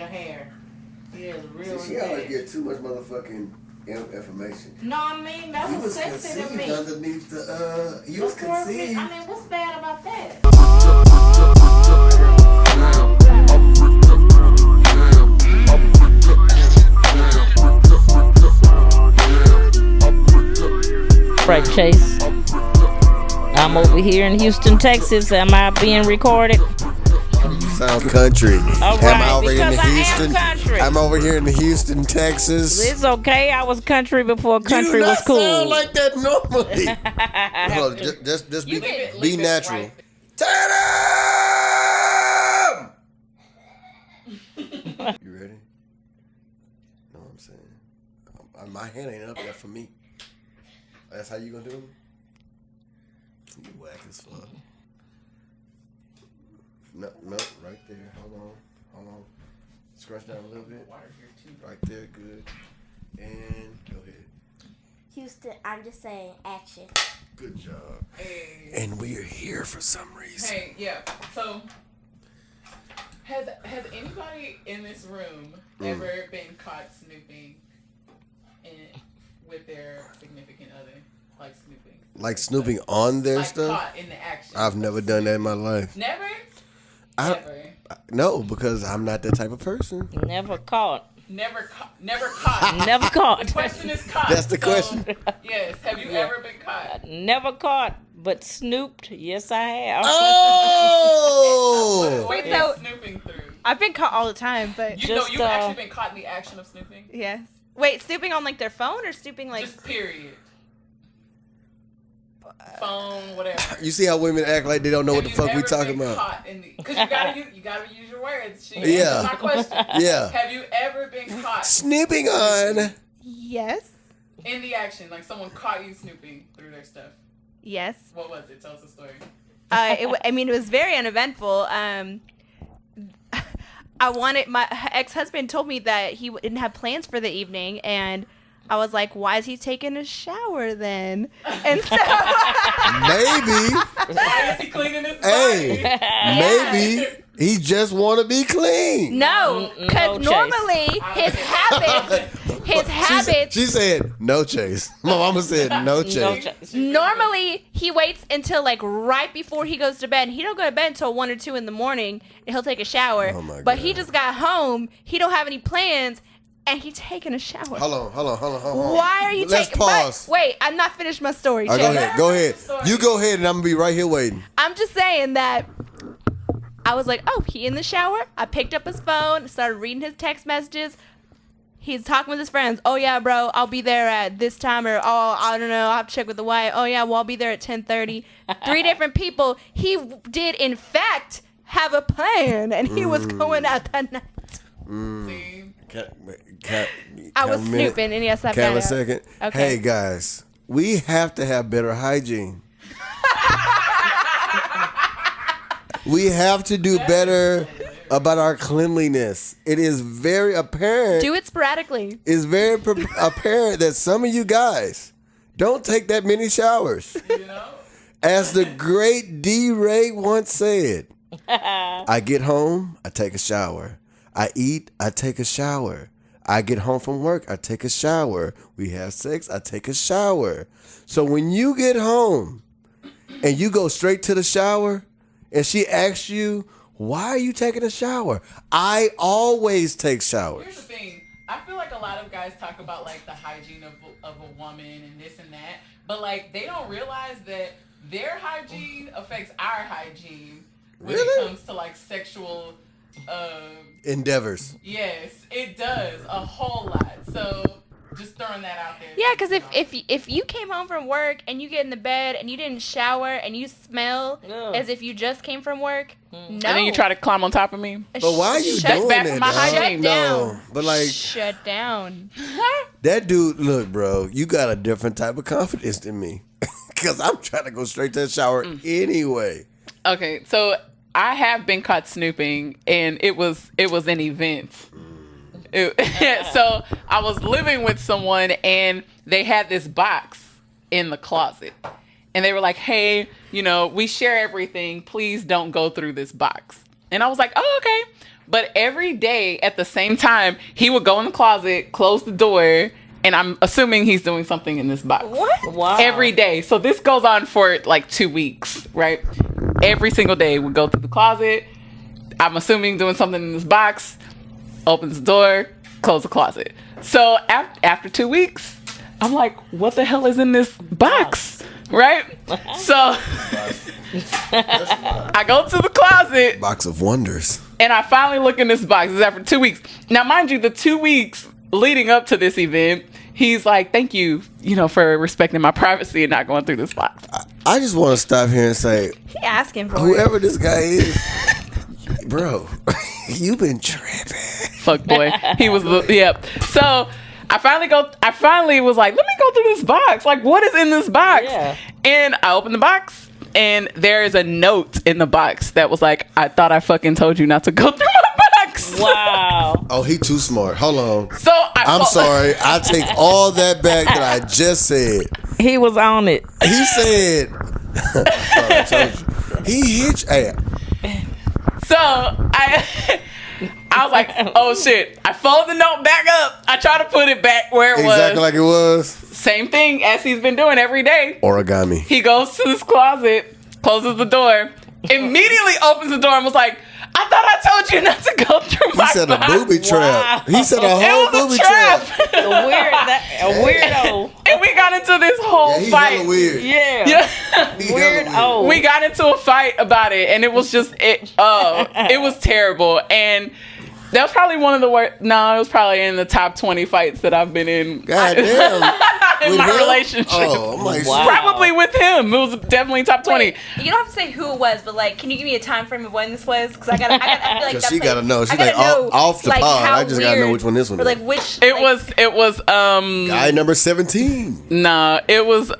your hair. He is real. See, she always get too much motherfucking information. No, I mean that was sexy to me. Underneath the he was conceived. I mean, what's bad about that? Right, Chase. I'm over here in Houston, Texas. Am I being recorded? Sounds country. All right, am I over because in the Houston? I am country. I'm over here in the Houston, Texas. It's okay. I was country before country was cool. You do not sound like that normally. Hold on, just be natural. Right. Tatum! You ready? Know what I'm saying? My hand ain't up yet for me. That's how you gonna do it? You whack as fuck. No, right there. Hold on. Scratch down a little bit. Right there, good. And go ahead. Houston, I'm just saying, action. Good job. Hey. And we are here for some reason. Hey, yeah. So, has anybody in this room ever been caught snooping with their significant other? Like snooping on their stuff? Caught in the action. I've never done that in my life. Never? No, because I'm not that type of person. Never caught. Never caught. Never caught. The question is caught. That's the question. Yes. Have you ever been caught? Never caught, but snooped. Yes, I have. Oh! What Wait, is so- snooping through? I've been caught all the time, but You know, Just, you've actually been caught in the action of snooping? yes. Wait, snooping on like their phone or snooping like? Just period. Phone, whatever. You see how women act like they don't know what the fuck we talking about? Because you gotta use your words. Yeah. That's my question. Yeah. Have you ever been caught Snooping on. Yes. in the action? Like someone caught you snooping through their stuff. Yes. What was it? Tell us a story. It was very uneventful. My ex-husband told me that he didn't have plans for the evening, and I was like, why is he taking a shower then? And so Maybe. Why is he cleaning his body? Hey, maybe he just want to be clean. no, because no, normally his habits. She said no chase. My mama said no chase. No chase. Normally, he waits until like right before he goes to bed. He don't go to bed until 1 or 2 in the morning, and he'll take a shower. Oh my but God. he just got home. He don't have any plans, and he taking a shower. Hold on. Why are you Let's taking? pause. Wait, I'm not finished my story. All right, Chase. go ahead. You go ahead, and I'm gonna be right here waiting. I'm just saying that I was like, oh, he in the shower. I picked up his phone, started reading his text messages. He's talking with his friends. Oh, yeah, bro, I'll be there at this time. Or, oh, I don't know, I'll have to check with the wife. Oh, yeah, well, I'll be there at 10:30. 3 different people. He did, in fact, have a plan, and he was going out that night. See? I was snooping, and yes, I've Can I got have a it. second? Okay. Hey, guys, we have to have better hygiene. We have to do better about our cleanliness. It is very apparent. Do it sporadically. It's very apparent that some of you guys don't take that many showers. You know? As the great D. Ray once said, I get home, I take a shower. I eat, I take a shower. I get home from work, I take a shower. We have sex, I take a shower. So when you get home and you go straight to the shower and she asks you, why are you taking a shower? I always take showers. Here's the thing. I feel like a lot of guys talk about like the hygiene of a woman and this and that, but like they don't realize that their hygiene affects our hygiene when Really? it comes to like sexual Endeavors. yes, it does a whole lot. So just throwing that out there. Yeah, because if you came home from work and you get in the bed and you didn't shower and you smell Ugh. as if you just came from work, no. And then you try to climb on top of me. But why are you Shut doing back that, from my dog? hygiene. Shut down. No, but like Shut down. that dude, look, bro, you got a different type of confidence than me. Because I'm trying to go straight to the shower anyway. Okay, so I have been caught snooping, and it was an event. So I was living with someone, and they had this box in the closet, and they were like, "Hey, we share everything. Please don't go through this box." And I was like, "Oh, okay." But every day at the same time, he would go in the closet, close the door, and I'm assuming he's doing something in this box. What? Wow. Every day. So this goes on for like 2 weeks, right? Every single day we go through the closet. I'm assuming doing something in this box. Opens the door, close the closet. So after 2 weeks, I'm like, what the hell is in this box? Right? So I go to the closet. Box of wonders. And I finally look in this box. This is after 2 weeks. Now, mind you, the 2 weeks leading up to this event, he's like, thank you, for respecting my privacy and not going through this box. I just want to stop here and say, He asking for whoever this guy is, bro, you been tripping. Fuck boy. He was, yep. So I finally was like, let me go through this box. Like, what is in this box? Yeah. And I opened the box, and there is a note in the box that was like, I thought I fucking told you not to go through my box. Wow. Oh, he too smart. Hold on. So I'm sorry. I take all that back that I just said. He was on it. He said, I told you. He hit you. Hey, So I was like, oh shit. I fold the note back up. I try to put it back where it exactly was. like it was. Same thing as he's been doing every day. Origami. He goes to this closet, closes the door, immediately opens the door and was like, I thought I told you not to go through He my said a box. booby trap. He said a It whole was booby a trap. A weirdo. And we got into this whole Yeah, he's fight. hella weird. Yeah. Yeah. He hella weird. Weirdo. We got into a fight about it, and it was just it was terrible. And that was probably one of the worst. No, it was probably in the top 20 fights that I've been in. God damn. in With my him? relationship. Oh, I'm like, Wow. Probably with him. It was definitely top 20. Wait, you don't have to say who it was, but like, can you give me a time frame of when this was? Because I feel like Because that's she like, gotta know. I She's gotta like, know, off the like, pod. how I just gotta know weird- which one this one or like is. which. It like, was Guy number 17. nah, it was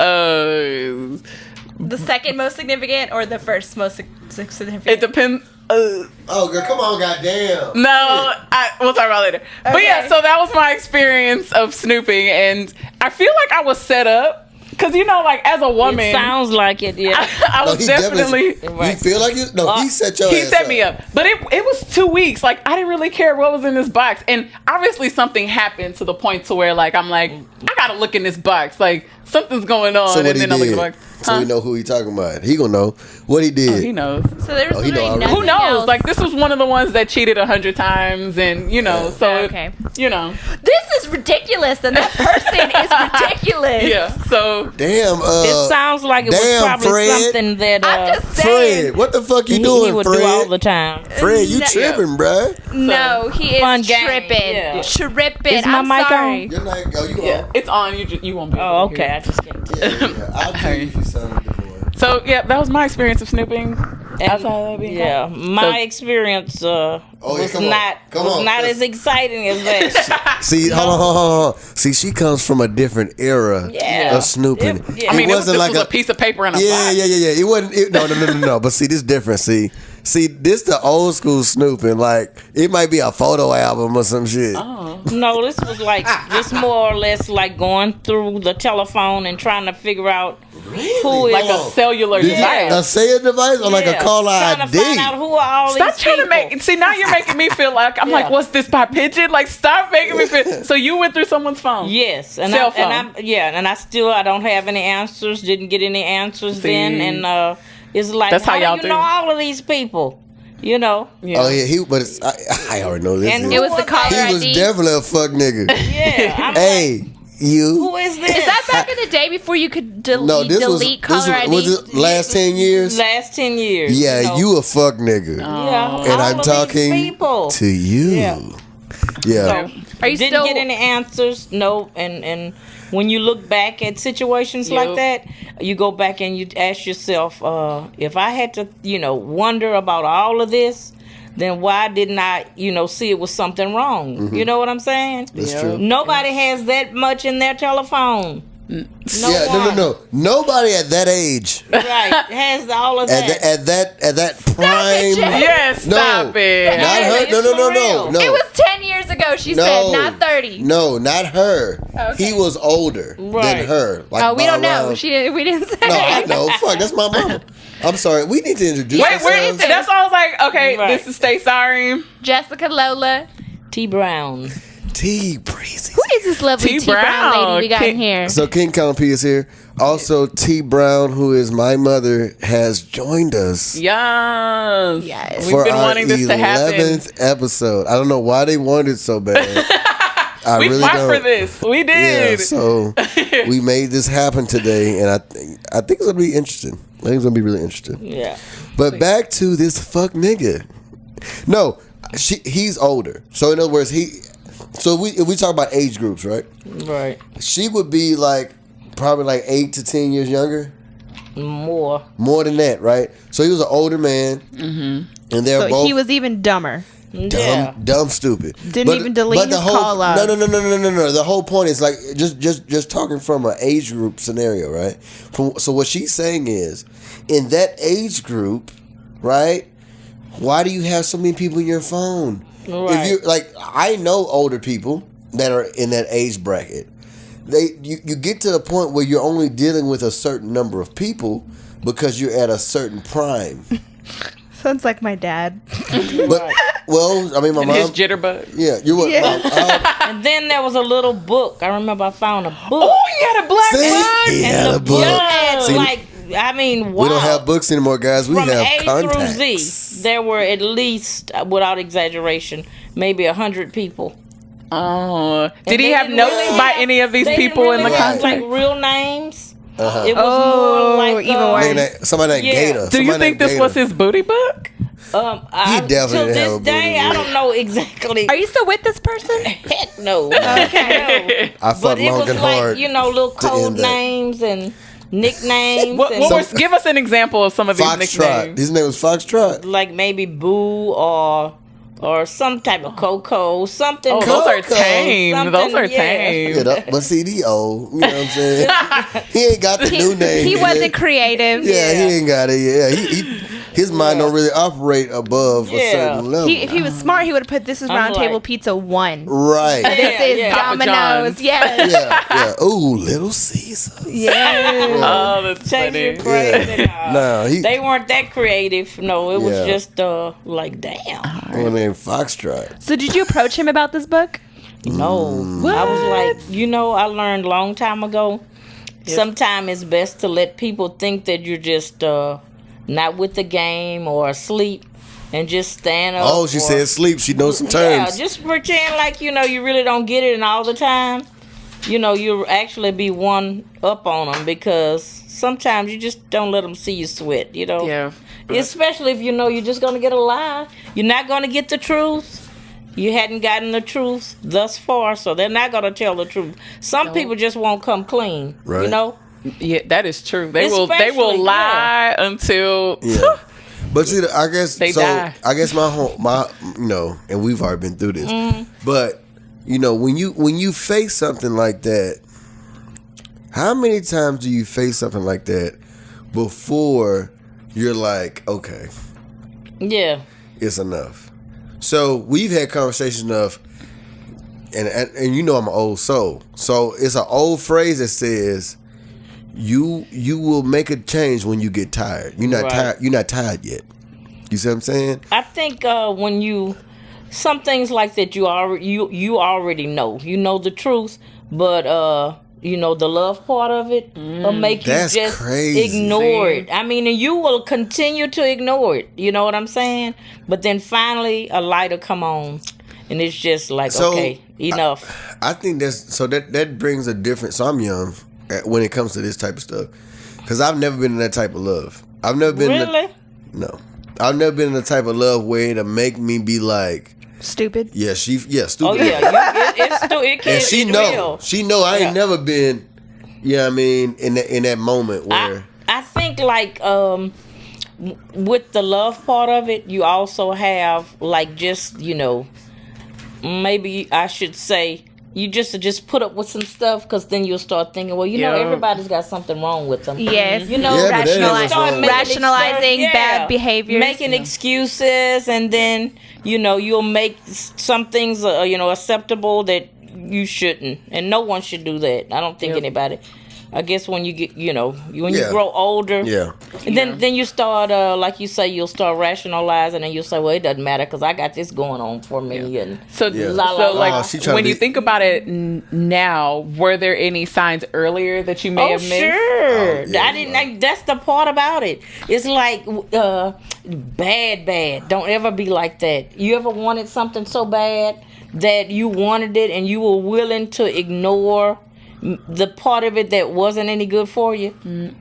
the second most significant or the first most significant. it depends. Oh, girl, come on, goddamn. No, we'll talk about it later. But Okay. yeah, so that was my experience of snooping, and I feel like I was set up because like as a woman, It sounds like it, yeah. I was he definitely. You feel like you? No, he set your He ass set me up, but it was 2 weeks. Like I didn't really care what was in this box, and obviously something happened to the point to where like I'm like I gotta look in this box. Like something's going on, So what and he then I look in did? the box. So we know who he talking about. He gonna know what he did. Oh, he knows. So there was Oh, he know literally already. nothing Who knows? else. Like this was one of the ones that cheated 100 times, and so Okay. This is ridiculous, and that person is ridiculous. yeah. So Damn. It sounds like it was damn, probably Fred. something that I'm just saying. Fred, what the fuck you he doing, would Fred? do all the time. Fred, you No. tripping, bruh. No, he Fun is game, tripping. yeah. Tripping. Is my I'm mic sorry. on? You're not. Oh, you yeah, on? it's on. You won't be. able Oh, to okay. hear I it. just can't. Yeah. I'll tell you if you sounded before. So yeah, that was my experience of snooping. Outside of being Yeah, caught. my So- experience yeah, was come on. not Come was on, not let's- as exciting as that. See, hold on. See, she comes from a different era Yeah. of snooping. Yeah. I mean, it this wasn't like was a piece of paper in a Yeah, box. yeah. It wasn't. No. But see, this different. See, this the old school snooping. Like it might be a photo album or some shit. Oh. No, this was like just more or less like going through the telephone and trying to figure out who is Like a cellular Did you- device. a cellular device or like a Yeah, caller trying ID? to find out who are all Stop these trying people. to make. See, now you're making me feel like I'm like, Yeah. what's this by pigeon? Like, stop making me feel. So you went through someone's phone. Yes, and Cell I don't have any answers. Didn't get any answers See. then, and it's like That's how y'all do you do. know all of these people? You know, Yeah. Oh yeah, but I already know this. And It was the caller he was ID. definitely a fuck nigga. yeah. I'm like, Hey, you. who is this? Is that back in the day before you could No, this was delete caller ID? was it last 10 years? last 10 years? Yeah, know. you a fuck nigga. Yeah, And all I'm of these talking people. to you. Yeah. Yeah. So, Are you didn't still- get any answers? No, and when you look back at situations Yep. like that, you go back and you ask yourself, if I had to, wonder about all of this, then why didn't I, see it was something wrong? Mm-hmm. You know what I'm saying? That's true. Nobody has that much in their telephone. No one. No. Nobody at that age, Right, has all of that. at that prime. Yes, No. stop it. Not her. It's for real. No. It was 10 years ago, No, she said not 30. No, not her. Okay. He was older Right. than her. Like Oh, we by don't know. around- We didn't say. No, I know. Fuck, that's my mama. I'm sorry. We need to introduce Wait, ourselves. that's why I was like, okay, Right. this is Stay Sorry. Jessica Lola. T Brown. T Breezy. Who is this lovely T Brown lady we got in here? So Kingcallenp is here. Also, T Brown, who is my mother, has joined us Yes. Yes. We've for been our wanting this to happen. 11th episode. I don't know why they wanted it so bad. I We really fought don't. for this. We Yeah, did. so we made this happen today, and I think it's gonna be interesting. I think it's gonna be really interesting. Yeah. But back to this fuck nigga. No, he's older. So in other words, if we talk about age groups, right? Right. She would be probably 8 to 10 years younger. More. More than that, right? So he was an older man, and they're So both he was even dumber. Yeah. dumb, stupid. Didn't even delete his call out. No. The whole point is just talking from an age group scenario, right? So what she's saying is, in that age group, right? Why do you have so many people in your phone? Right. If you I know older people that are in that age bracket. You get to the point where you're only dealing with a certain number of people because you're at a certain prime. Sounds like my dad. But well, I mean, my And mom. his jitterbug. Yeah, you what? Yeah. And then there was a little book. I remember I found a book. Oh, he had a black See? book. He and had the a book. had See, wow. we don't have books anymore, guys. We From have A contacts. through Z, there were at least, without exaggeration, maybe 100 people. Oh, And did he they have didn't notes really by have- any of these they didn't people in the really have, contact? like real names. Uh-huh. It was Oh, more like even worse. Somebody named Yeah. Gator. Do you Somebody think named this was Gator. his booty book? I, definitely to didn't have a this day, booty I book. don't know exactly. Are you still with this person? Heck no. Okay. I But fought it long was and like, hard. little to code end that. names and nicknames. What and was, give us an example of some of these Foxtrot. nicknames. His name was Foxtrot. like maybe Boo or some type of Coco, something. Oh, those are Coco. tame. Those Something, are yeah. tame. But see, he old. You know what I'm saying? He ain't got the new name. He nigga. wasn't creative. Yeah, he ain't got it. Yeah, his mind don't really operate above a Yeah. certain level. If he was smart, he would have put this is I'm Round Table like- Pizza 1. Right. This is yeah. Papa Domino's. John's. Yes. Yeah. Ooh, Little Caesar. Yeah. Oh, that's Chase funny. your crazy. No, They weren't that creative. No, it was Yeah. just like, damn. One named Foxtrot. So did you approach him about this book? No. I was like, I learned a long time ago. Sometimes it's best to let people think that you're just not with the game or asleep and just stand up. Oh, she or- said sleep. She knows some Yeah, terms. just pretend like, you really don't get it and all the time. You'll actually be one up on them because sometimes you just don't let them see you sweat, Yeah. Especially if you're just going to get a lie. You're not going to get the truth. You hadn't gotten the truth thus far, so they're not going to tell the truth. Some people just won't come clean, Right. Yeah, that is true. They will Especially, lie until Yeah. But see, I guess They die. I guess my and we've already been through this. But when you face something like that, how many times do you face something like that before you're like, okay, Yeah. it's enough? So we've had conversations of, and I'm an old soul, so it's an old phrase that says, you will make a change when you get tired. You're not Right. tired. You're not tired yet. You see what I'm saying? I think when some things like that you already know. You know the truth, but the love part of it will make you That's just crazy. ignore See? it. I mean, and you will continue to ignore it. You know what I'm saying? But then finally a light will come on and it's just like, So, okay, enough. I think that brings a different. So I'm young when it comes to this type of stuff, because I've never been in that type of love. I've never been. Really? No, I've never been in the type of love where it'll make me be like, Stupid. stupid. Oh yeah, it can. And she it know, will. I Yeah. ain't never been. You know what I mean? In that moment where. I think like with the love part of it, you also have like just maybe I should say You just put up with some stuff, because then you'll start thinking, well, Yeah. everybody's got something wrong with them. Yes. You know, Yeah, but that is rationalize- what's wrong. rationalizing Yeah. bad behaviors. Making excuses, and then you'll make some things acceptable that you shouldn't, and no one should do that. I don't think anybody. I guess when you get when you Yeah. grow older, Yeah. and then you start like you say, you'll start rationalizing, and you'll say, well, it doesn't matter because I got this going on for me, and So, Yeah. like, she tryna when you be- think about it now, were there any signs earlier that you may have missed? Sure. Oh, yeah, I didn't. That's the part about it. It's like bad. Don't ever be like that. You ever wanted something so bad that you wanted it and you were willing to ignore the part of it that wasn't any good for you?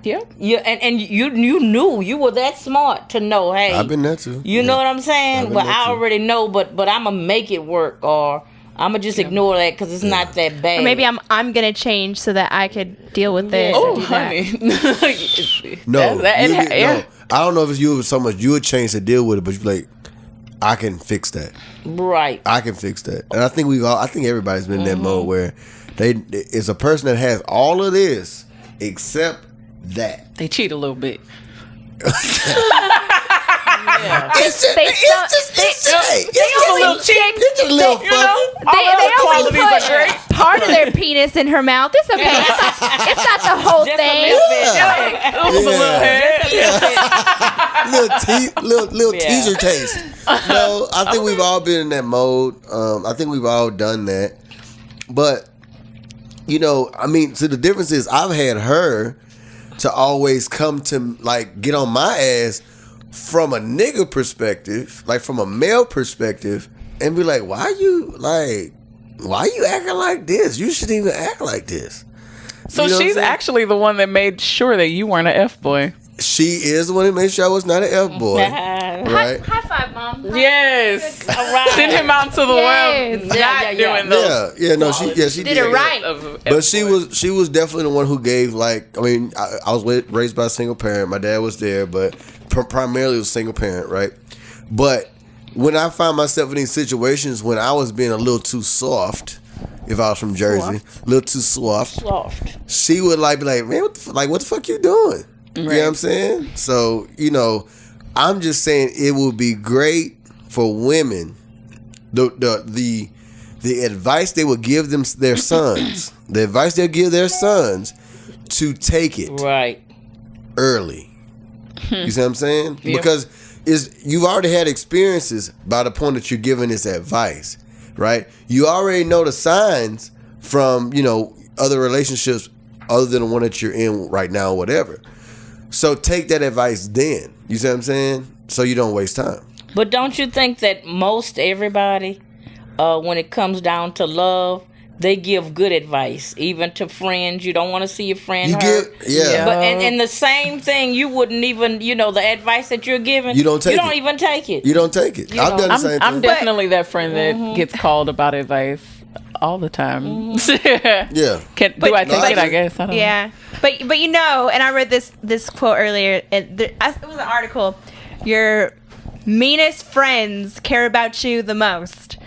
Yep. And you knew you were that smart to know. Hey, I've been there too. You know what I'm I've saying? been Well, there I too. already know, but I'm gonna make it work, or I'm gonna just ignore that because it's not that bad. Or maybe I'm gonna change so that I could deal with this. Yeah. or Oh, do that. honey. No, yeah. no. I don't know if it's you so much you would change to deal with it, but you're like, I can fix that. right. I can fix that. And I think everybody's been in that mode where it's a person that has all of this except that. They cheat a little bit. It's just, They it's still- just, they- it's just, hey, they it's just a always little cheap. check- It's just a little funny. They other always qualities put are great. part of their penis in her mouth. It's okay. It's not the whole Just a thing. little bit. It was a little head. little Yeah. teaser taste. No, I think we've all been in that mode. I think we've all done that. But so the difference is I've had her to always come to get on my ass from a nigga perspective, like from a male perspective, and be like, why you acting like this? You shouldn't even act like this. So You know what I'm she's saying? actually the one that made sure that you weren't an F boy. She is the one who made sure I was not an F boy. Right? High five, mom. Yes. All right. Send him out to the Yes. world. Yeah, Not yeah. doing those. She Did it right. But she was definitely the one who gave I was raised by a single parent. My dad was there, but primarily it was single parent, right? But when I find myself in these situations when I was being a little too soft, if I was from Jersey, a little too soft, she would be like, man, what the fuck you doing? You know what I'm saying? So, I'm just saying it would be great for women, the advice they would give their sons, the advice they'll give their sons, to take it Right. early. You see what I'm saying? Because you've already had experiences by the point that you're giving this advice, right? You already know the signs from, other relationships other than the one that you're in right now or whatever. So take that advice then. You see what I'm saying? So you don't waste time. But don't you think that most everybody, when it comes down to love, they give good advice, even to friends. You don't want to see your friend You hurt. yeah. But and the same thing, you wouldn't even, the advice that you're giving, You don't take You don't it. even take it. You don't take it. I've done the same I'm thing. definitely that friend that gets called about advice all the time. Yeah. Do I take it? I guess. I don't know. Yeah, but and I read this quote earlier. It was an article. Your meanest friends care about you the most.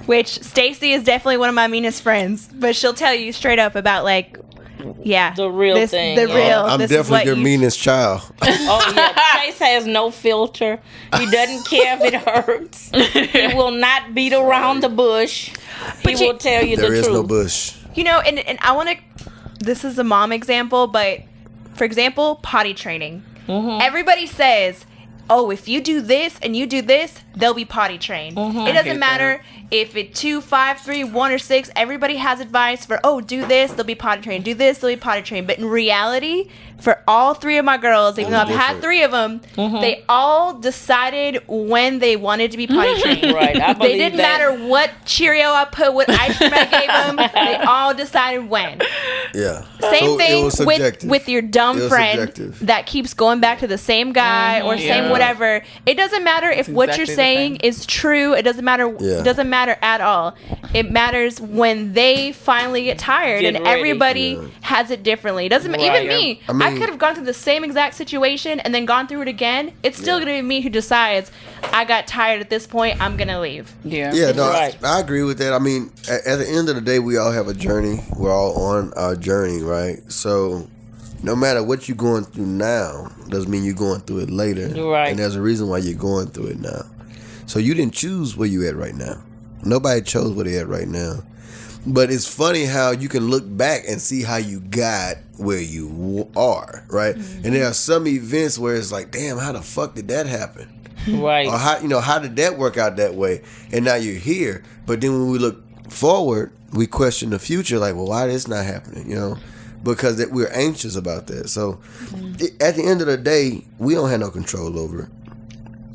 Which Stacy is definitely one of my meanest friends, but she'll tell you straight up about The real thing, The yeah. real. I'm this is definitely what your you- meanest child. Oh yeah, Chase has no filter. He doesn't care if it hurts. He will not beat around the bush. He will tell you There the is truth. no bush. And I want to. This is a mom example, but for example, potty training. Everybody says, "Oh, if you do this and you do this, they'll be potty trained." It doesn't matter if it's 2, 5, 3, 1, or 6. Everybody has advice for, "Oh, do this, they'll be potty trained. Do this, they'll be potty trained." But in reality, for all 3 of my girls, even though I've had 3 of them, they all decided when they wanted to be potty trained. Right, I They believe didn't that. matter what Cheerio I put, what ice cream I gave them. They all decided when. Yeah. Same So it thing was with subjective. your It dumb was friend subjective. that keeps going back to the same guy or same Yeah. whatever. It doesn't matter if what you're exactly saying is true. It doesn't matter. Yeah. It doesn't matter at all. It matters when they finally get tired, Get and ready. everybody has it differently. It doesn't Right. even me. I I, mean- could have gone through the same exact situation and then gone through it again. It's still going to be me who decides I got tired at this point. I'm going to leave. Yeah. Yeah, no, Right. I agree with that. I mean, at the end of the day, we all have a journey. We're all on our journey, right? So, no matter what you're going through now, doesn't mean you're going through it later. Right. And there's a reason why you're going through it now. So you didn't choose where you at right now. Nobody chose where they at right now. But it's funny how you can look back and see how you got where you are, right? Mm-hmm. And there are some events where it's like, damn, how the fuck did that happen? Right. Or how did that work out that way? And now you're here. But then when we look forward, we question the future, like, well, why is this not happening? Because we're anxious about that. So at the end of the day, we don't have no control over it.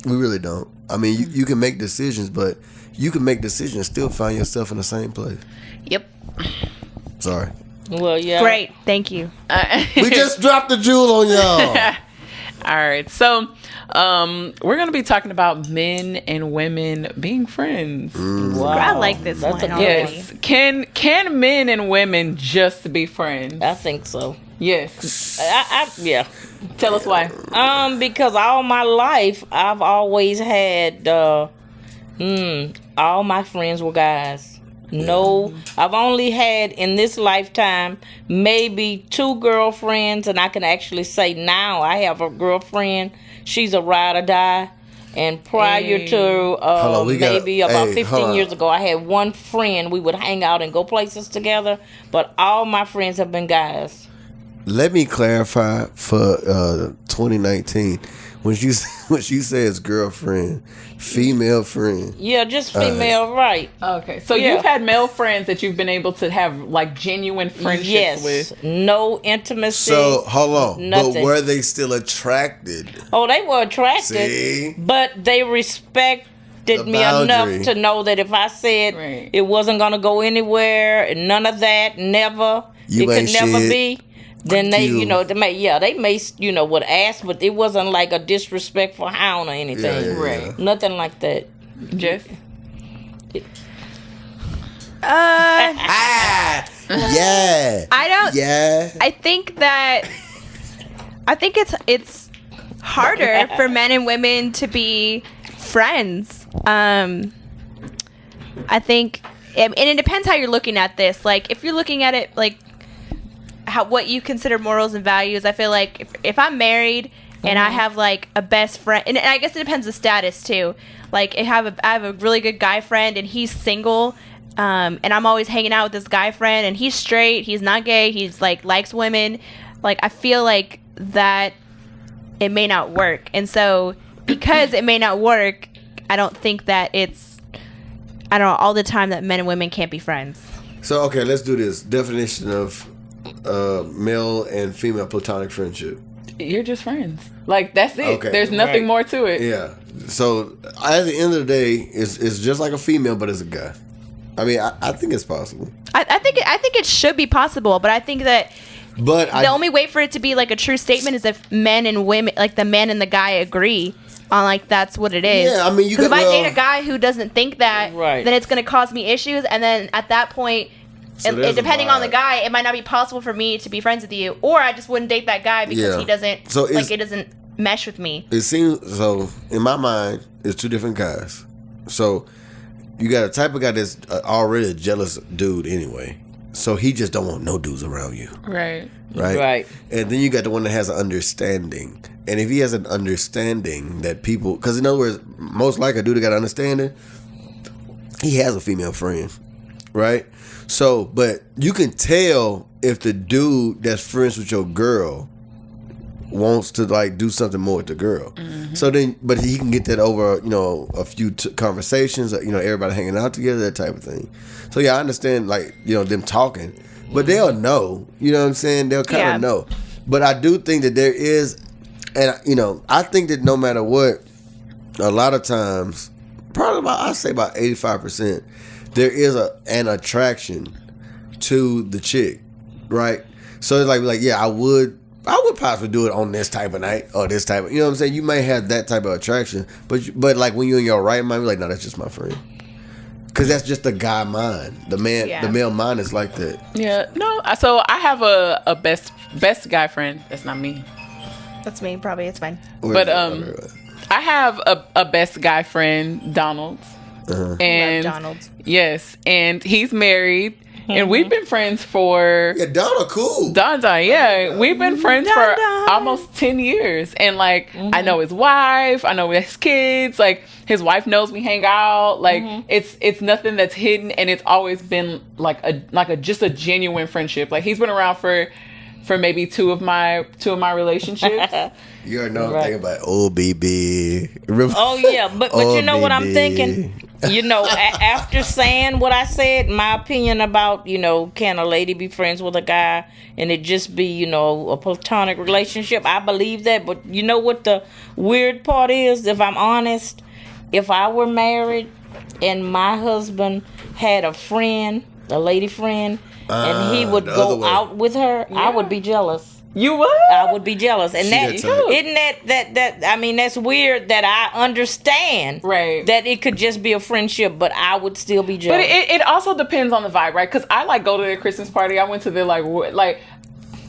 We really don't. I mean, you can make decisions, but you can make decisions and still find yourself in the same place. Yep. Sorry. Well, yeah. Great. Thank you. We just dropped the jewel on y'all. All right. So, we're going to be talking about men and women being friends. Wow. I like this That's one a already. Yes. Can men and women just be friends? I think so. Yes. Yeah. Tell us why. Because all my life I've always had all my friends were guys. No, I've only had in this lifetime maybe 2 girlfriends, and I can actually say now I have a girlfriend. She's a ride or die. And prior to on, we gotta- maybe about hey, hold 15 on. years ago, I had one friend. We would hang out and go places together, but all my friends have been guys. Let me clarify for 2019. When you say it's girlfriend, female friend. Yeah, just female, right? Okay. So Yeah. you've had male friends that you've been able to have like genuine friendships Yes, with. no intimacy. So hold on, but Nothing. were they still attracted? Oh, they were attracted, See? but they respected The me boundary. enough to know that if I said Right. it wasn't gonna go anywhere, and none of that, never, You it ain't could never shit. be. Then they, you. they may, would ask, but it wasn't like a disrespectful hound or anything. Yeah. Right. Nothing like that. Jess? Yeah. I don't. Yeah. I think it's harder for men and women to be friends. I think, and it depends how you're looking at this. Like, if you're looking at it like what you consider morals and values, I feel like if I'm married and I have like a best friend, and I guess it depends the status too. Like, I have a really good guy friend and he's single. And I'm always hanging out with this guy friend, and he's straight. He's not gay. He's like likes women. Like, I feel like that it may not work, and so because it may not work, I don't think that all the time that men and women can't be friends. So okay, let's do this. Definition of male and female platonic friendship. You're just friends. Like, that's it. Okay. There's nothing Right. more to it. Yeah. So at the end of the day, it's just like a female, but it's a guy. I mean, I think it's possible. I think it should be possible, but I think that But the only way for it to be like a true statement is if men and women, like the man and the guy, agree on like that's what it is. Yeah, I mean, you because if could- I well- date a guy who doesn't think that, Right. then it's going to cause me issues, and then at that point, So there's a depending on the vibe. guy, it might not be possible for me to be friends with you, or I just wouldn't date that guy because Yeah. he doesn't So like it doesn't mesh with me. It seems so in my mind. It's 2 different guys. So you got a type of guy that's already a jealous dude anyway. So he just don't want no dudes around you, Right. right? Right. And then you got the one that has an understanding. And if he has an understanding that people, because in other words, most likely a dude that got an understanding, he has a female friend, right? So, but you can tell if the dude that's friends with your girl wants to like do something more with the girl. So then, but he can get that over, a few conversations, everybody hanging out together, that type of thing. So yeah, I understand like, them talking, but they'll know, you know what I'm saying? They'll kind of Yeah. know. But I do think that there is, and I think that no matter what, a lot of times, probably I'd say about 85%, there is an attraction to the chick, right? So it's like yeah, I would I would possibly do it on this type of night or this type of, you know what I'm saying? You may have that type of attraction, but like when you're in your right mind, you're like, no, that's just my friend. Because that's just the guy mind. The male mind is like that. Yeah, no. So I have a best guy friend. That's not me. That's me, probably. It's fine. But I have a best guy friend, Donald. And Love Donald. Yes, and he's married. And we've been friends for... Yeah, Donald cool. Don, yeah. We've been friends for almost 10 years. And, like, I know his wife. I know his kids. Like, his wife knows we hang out. Like, it's nothing that's hidden. And it's always been, like, just a genuine friendship. Like, he's been around for maybe two of my relationships. You already know I'm thinking about OBB. Remember? Oh, yeah. But you know what I'm thinking? You know, after saying what I said, my opinion about, you know, can a lady be friends with a guy and it just be, you know, a platonic relationship? I believe that. But you know what the weird part is? If I'm honest, if I were married and my husband had a friend, a lady friend, and he would go out with her, I would be jealous. You would? I would be jealous. And that too. isn't that I mean, that's weird that I understand that it could just be a friendship, but I would still be jealous. But it also depends on the vibe, right? Because I like go to their Christmas party. I went to their like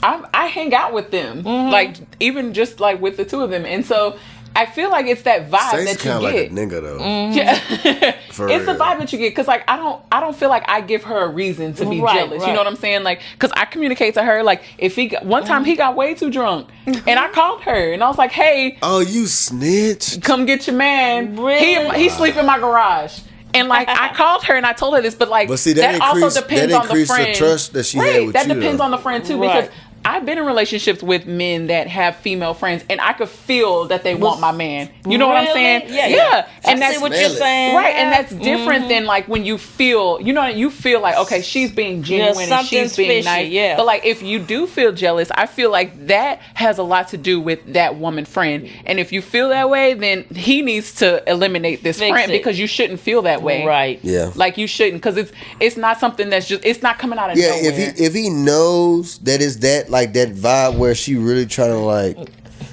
I hang out with them, like even just like with the two of them, and so I feel like it's that vibe Stacey that you kind of get. like a nigga though. Yeah, For it's real. the vibe that you get because like I don't feel like I give her a reason to be jealous. You know what I'm saying? Like because I communicate to her like if one time he got way too drunk and I called her and I was like, hey, oh you snitch, come get your man. Really? He sleep in my garage. And like I called her and I told her this, but like see, that also depends on the friend. The trust that she had with that you, depends though. on the friend too because I've been in relationships with men that have female friends, and I could feel that they want my man. You know what I'm saying? Yeah. And I see what you're saying. Right, and that's different than like when you feel, you feel like okay, she's being genuine and she's being nice. Yeah. But like if you do feel jealous, I feel like that has a lot to do with that woman friend. And if you feel that way, then he needs to eliminate this friend because you shouldn't feel that way. Right. Yeah. Like you shouldn't because it's not something that's just it's not coming out of nowhere. If he knows that it's that like that vibe where she really trying to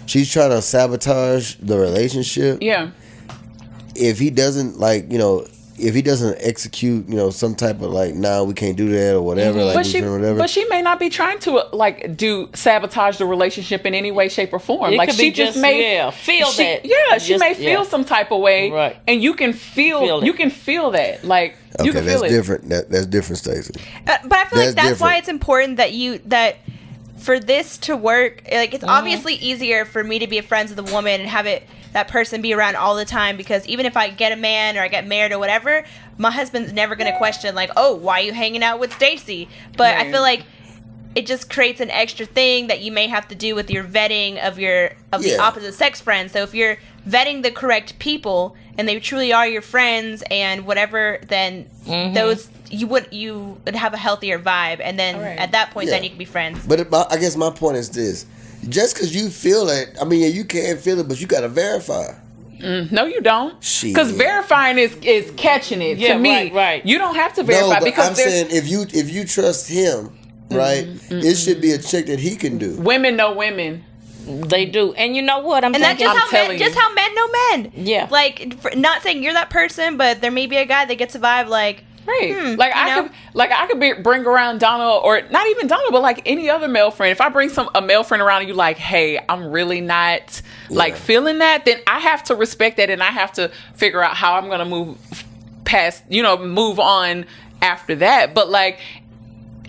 she's trying to sabotage the relationship. Yeah. If he doesn't if he doesn't execute, some type of we can't do that or whatever, but she may not be trying to sabotage the relationship in any way, shape, or form. It like could she be just just, may feel that. Yeah, she may feel some type of way, right? And you can feel it. You can feel that, like okay, you can feel that's it. different. That's different, Stacey. But I feel like that's why it's important that for this to work, like it's obviously easier for me to be friends with a woman and have that person be around all the time because even if I get a man or I get married or whatever, my husband's never going to question like, oh, why are you hanging out with Stacey? But I feel like it just creates an extra thing that you may have to do with your vetting of the opposite sex friends. So if you're vetting the correct people and they truly are your friends and whatever, then those you would have a healthier vibe, and then at that point, then you can be friends. But I guess my point is this: just because you feel it, I mean, you can feel it, but you got to verify. No, you don't. Because verifying is catching it. To me, right. You don't have to verify because I'm saying if you trust him, right, it should be a check that he can do. Women know women. They do, and you know what? And that's just how men know men. Yeah, like not saying you're that person, but there may be a guy that gets a vibe like. Right, I could bring around Donald, or not even Donald, but like any other male friend. If I bring a male friend around and you like, hey, I'm really not feeling that, then I have to respect that and I have to figure out how I'm gonna move past, move on after that. But like,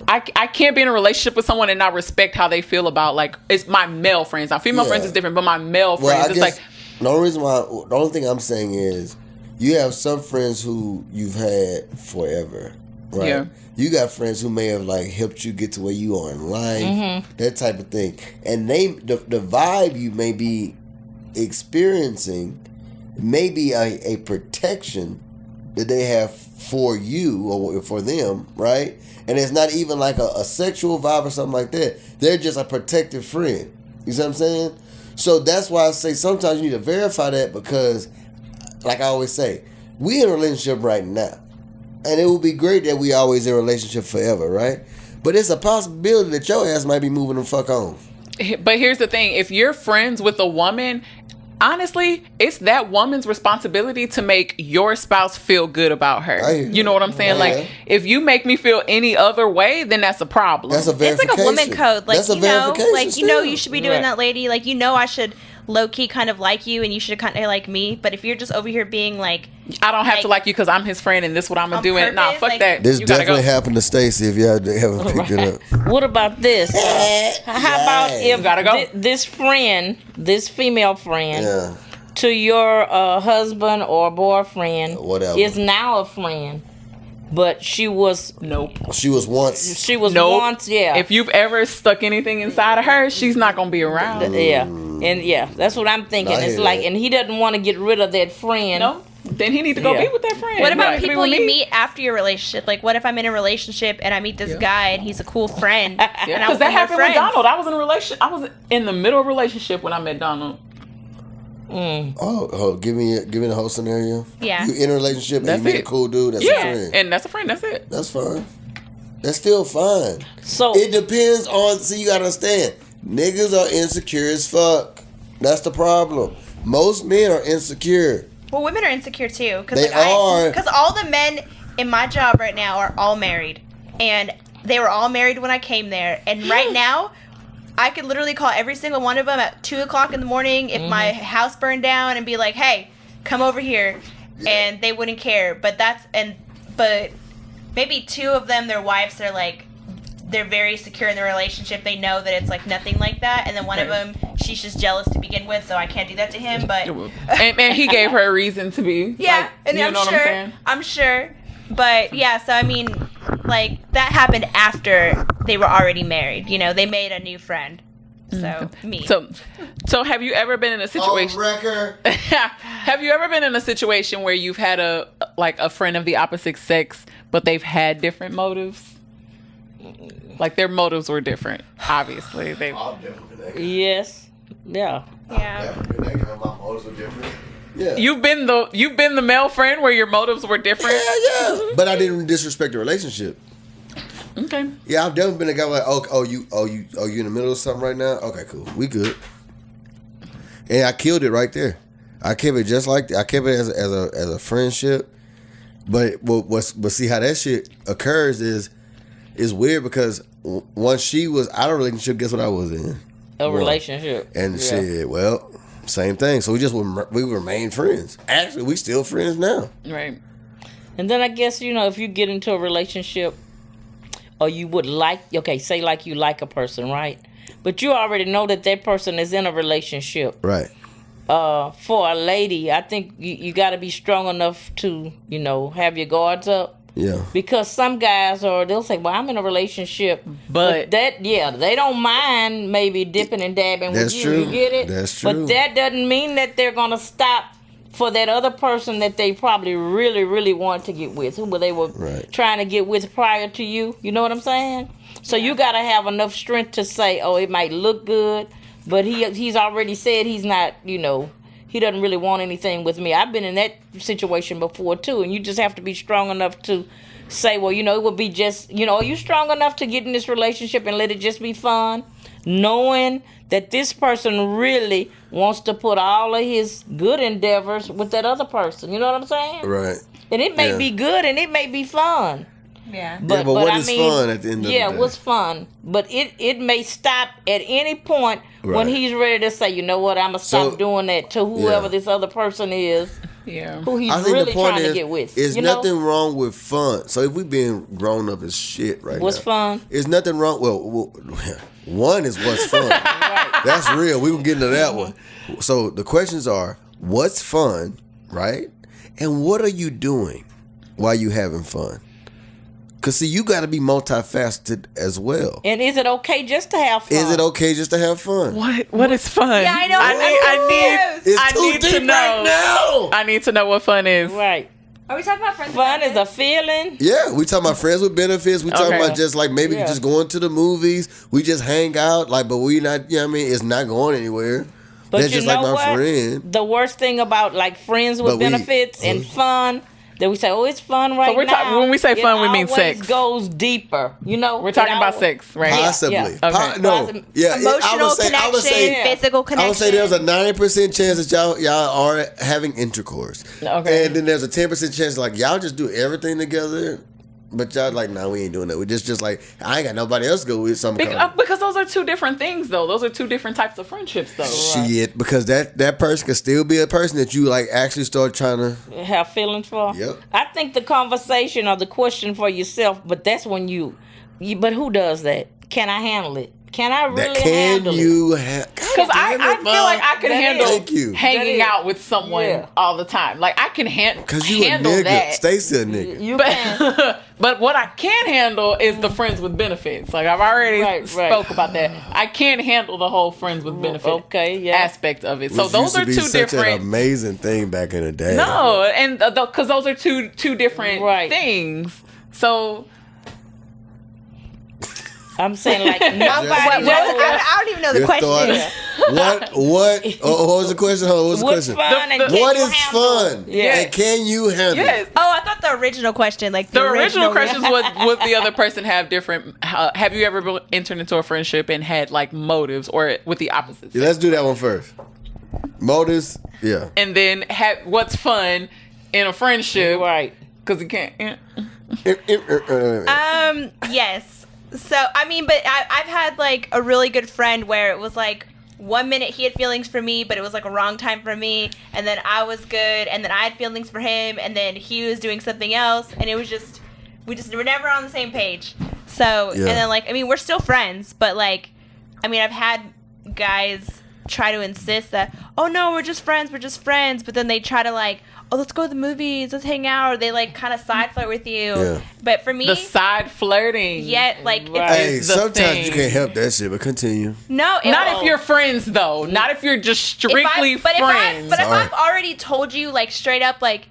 I can't be in a relationship with someone and not respect how they feel about it's my male friends. Now female friends is different, but my male friends, the only thing I'm saying is. You have some friends who you've had forever, right? Yeah. You got friends who may have helped you get to where you are in life, that type of thing. And the vibe you may be experiencing may be a protection that they have for you or for them, right? And it's not even like a sexual vibe or something like that. They're just a protective friend. You see what I'm saying? So that's why I say sometimes you need to verify that because like I always say, we in a relationship right now. And it would be great that we always in a relationship forever, right? But it's a possibility that your ass might be moving the fuck on. But here's the thing: if you're friends with a woman, honestly, it's that woman's responsibility to make your spouse feel good about her. You know what I'm saying? Like, if you make me feel any other way, then that's a problem. That's a It's verification. like a woman code. Like, That's a you know, verification like, you know, still. you should be doing that, lady. Like, you know, I should low key kind of like you, and you should kind of like me. But if you're just over here being like, I don't have to like you because I'm his friend and this is what I'm gonna do. And nah, purpose, fuck like- that. This You gotta definitely go. happened to Stacy if you haven't picked it up. What about this? How about if Gotta go. this friend, this female friend, Yeah. to your husband or boyfriend Whatever. is now a friend, but she was She was once. Nope. once, yeah. If you've ever stuck anything inside of her, she's not gonna be around. Yeah, and yeah, that's what I'm thinking. I It's hear like, that. and he doesn't want to get rid of that friend. No, then he need to go Yeah. be with that friend. what He about don't need to be people with you me. meet after your relationship? Like, what if I'm in a relationship and I meet this guy and he's a cool friend? Yeah, and because that happened friends. with Donald. I was in a relation. I was in the middle of a relationship when I met Donald. Oh, give me the whole scenario. Yeah. You in a relationship and That's you meet a it. cool dude. That's a Yeah, friend. and that's a friend. That's it. That's fine. That's still fine. So It depends on. See, you gotta understand. Niggas are insecure as fuck. That's the problem. Most men are insecure. Well, women are insecure too. Cause They are. Because all the men in my job right now are all married, and they were all married when I came there. And right now, I could literally call every single one of them at 2:00 in the morning if my house burned down and be like, "Hey, come over here," and they wouldn't care. But maybe two of them, their wives, are like, they're very secure in their relationship. They know that it's like nothing like that. And then one of them, she's just jealous to begin with, so I can't do that to him. But And he gave her a reason to be. yeah, like, and you I'm know what sure. I'm saying? I'm sure. But yeah, so I mean, like, that happened after they were already married. You know, they made a new friend. So me. So have you ever been in a situation? record. Have you ever been in a situation where you've had a friend of the opposite sex, but they've had different motives? Like their motives were different. Obviously, they. yes, yeah. Yeah. My motives were different. Yeah. You've been the male friend where your motives were different. Yeah. But I didn't disrespect the relationship. Okay. Yeah, I've definitely been a guy like, you in the middle of something right now? Okay, cool, we good. And I killed it right there. I kept it just like that. I kept it as a friendship. But see how that shit occurs is weird because once she was out of a relationship, guess what I was in? A relationship. And Yeah. shit, well, same thing. So we remain friends. Actually, we still friends now. Right. And then I guess, if you get into a relationship or you would say like you like a person, right? But you already know that person is in a relationship. Right. For a lady, I think you got to be strong enough to, have your guards up. Yeah. Because some guys they'll say, well, I'm in a relationship. But they don't mind maybe dipping and dabbing That's with you. true. You get it? That's true. But that doesn't mean that they're going to stop for that other person that they probably really, really want to get with, who they were trying to get with prior to you. You know what I'm saying? So you got to have enough strength to say, oh, it might look good, but he's already said he's not, he doesn't really want anything with me. I've been in that situation before, too, and you just have to be strong enough to say, well, it would be just, are you strong enough to get in this relationship and let it just be fun? Knowing that this person really wants to put all of his good endeavors with that other person. You know what I'm saying? Right. And it may be good and it may be fun. Yeah. But what is fun at the end of the day? Yeah, what's fun? But it may stop at any point when he's ready to say, you know what, I'm going to stop doing that to whoever this other person is. Yeah. Who he's I think really the point trying is, to get with. there's nothing wrong with fun. So if we being grown up as shit right What's now. fun? There's nothing wrong. Well, one is what's fun. That's real. We can get into that one. So the questions are, what's fun, right? And what are you doing while you having fun? Because, see, you got to be multifaceted as well. And is it okay just to have fun? Is it okay just to have fun? What is fun? Yeah, I know. It's I too need to deep know. right now. I need to know what fun is. Right. Are we talking about friends? Fun is a feeling. Yeah, we talking about friends with benefits. We talking Okay. about just like maybe just going to the movies. We just hang out, but we not, it's not going anywhere. But That's you just know like my what? friend. The worst thing about like friends with But we- benefits and fun that we say, "Oh, it's fun right we're now." when we say fun, we mean always sex. Goes deeper, We're talking about sex, right? Possibly. Yeah. Okay. No. Yeah. Emotional connection, physical connection. I would say there's a 90% chance that y'all are having intercourse. Okay. And then there's a 10% chance like y'all just do everything together. But y'all like, nah, we ain't doing that. We just like, I ain't got nobody else to go with. Something because those are two different things, though. Those are two different types of friendships, though. Shit, because that person can still be a person that you like actually start trying to have feelings for. Yep. I think the conversation or the question for yourself, but that's when you but who does that? Can I handle it? Can I really handle it? Because I feel like I can handle hanging out with someone all the time. Like I can handle you a nigga. that. Stacy a nigga. You can. But what I can handle is the friends with benefits. Like I've already spoke about that. I can't handle the whole friends with benefits aspect of it. So those are two different. An amazing thing back in the day. No, and because those are two different things. So. I'm saying like nobody I don't even know the question. What was the question? What was the question? Fun and what is fun? Yeah. And can you handle it? Oh, I thought the original question, like the original question was, would the other person have different? Have you ever entered into a friendship and had like motives, or with the opposite? Yeah, let's do that one first. Motives, yeah. And then what's fun in a friendship? Right. Because you can't. Yes. So, I mean, but I've had, like, a really good friend where it was, like, 1 minute he had feelings for me, but it was, like, a wrong time for me, and then I was good, and then I had feelings for him, and then he was doing something else, and it was just, we were never on the same page. So, and then, like, I mean, we're still friends, but, like, I mean, I've had guys try to insist that, oh, no, we're just friends, but then they try to, like, oh, let's go to the movies, let's hang out, or they like kind of side flirt with you. Yeah. But for me, the side flirting, like hey, it's sometimes thing. You can't help that shit. But continue. No, not if you're friends though. Not if you're just strictly friends. But if I've already told you like straight up, like,